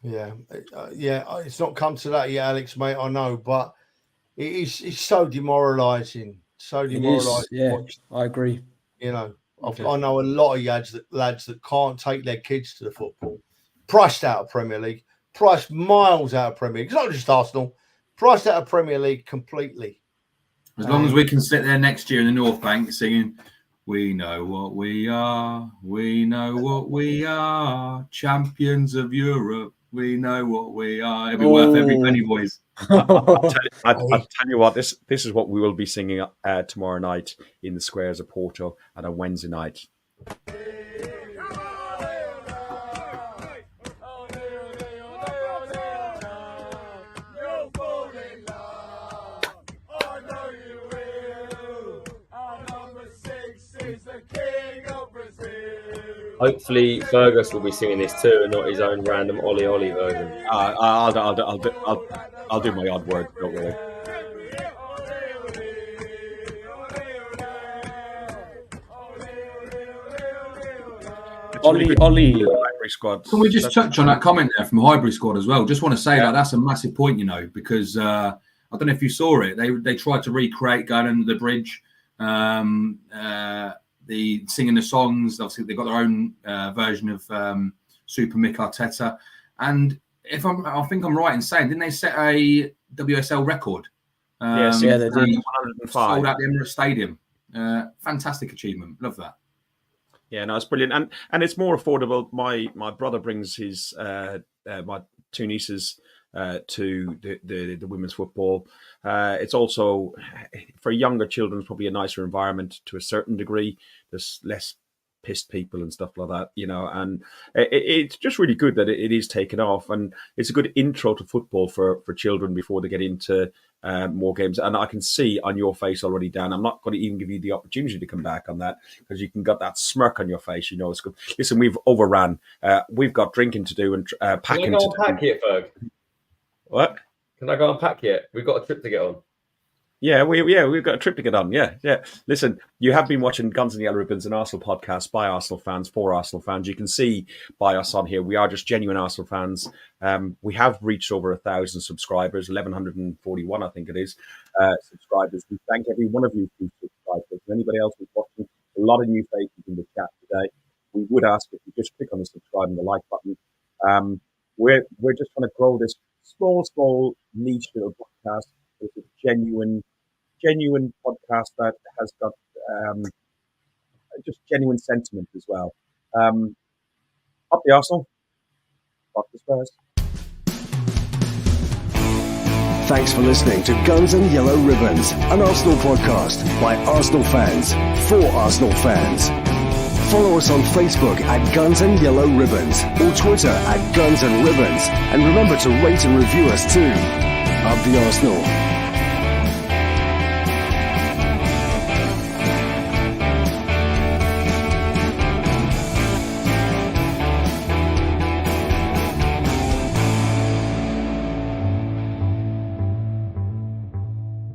Yeah, it's not come to that yet, Alex, mate. I know, but it's so demoralising. So demoralising. Yeah, I agree. I know a lot of lads that can't take their kids to the football. Priced out of Premier League, priced miles out of Premier League. It's not just Arsenal. Priced out of Premier League completely. As long as we can sit there next year in the North Bank singing, "We know what we are, we know what we are, champions of Europe. We know what we are." It'll be worth every penny, boys. I'll tell you what, this is what we will be singing tomorrow night in the squares of Porto and on Wednesday night. Hopefully, Fergus will be singing this too, and not his own random Ollie Ollie version. I'll do my odd word. Don't worry. Ollie. Highbury squad. Can we just touch on that comment there from Highbury squad as well? Just want to say that that's a massive point, because I don't know if you saw it. They tried to recreate going under the bridge. The singing the songs, obviously they've got their own version of Super Mick Arteta, and I think I'm right in saying, didn't they set a WSL record? Yes, they did. 105. Sold out the Emirates Stadium. Fantastic achievement. Love that. Yeah, no, it's brilliant, and it's more affordable. My brother brings his my two nieces to the women's football. It's also for younger children, probably a nicer environment to a certain degree. There's less pissed people and stuff like that, and it's just really good that it is taken off, and it's a good intro to football for children before they get into more games. And I can see on your face already, Dan, I'm not going to even give you the opportunity to come back on that because you can got that smirk on your face. It's good. Listen, we've overran. We've got drinking to do and packing to do. Pack yet, Ferg? What? Can I go and pack yet? We've got a trip to get on. Yeah, we've got a trip to get on. Yeah. Listen, you have been watching Guns and Yellow Ribbons, an Arsenal podcast by Arsenal fans for Arsenal fans. You can see by us on here, we are just genuine Arsenal fans. We have reached over 1,000 subscribers, 1,141, I think it is, subscribers. We thank every one of you who subscribed. If anybody else who's watching, a lot of new faces in the chat today. We would ask if you just click on the subscribe and the like button. We're just trying to grow this small niche little podcast. It's a genuine podcast that has got just genuine sentiment as well. Up the Arsenal, up the Spurs. Thanks for listening to Guns and Yellow Ribbons, an Arsenal podcast by Arsenal fans for Arsenal fans. Follow us on Facebook at Guns and Yellow Ribbons or Twitter at Guns and Ribbons. And remember to rate and review us too. Up the Arsenal.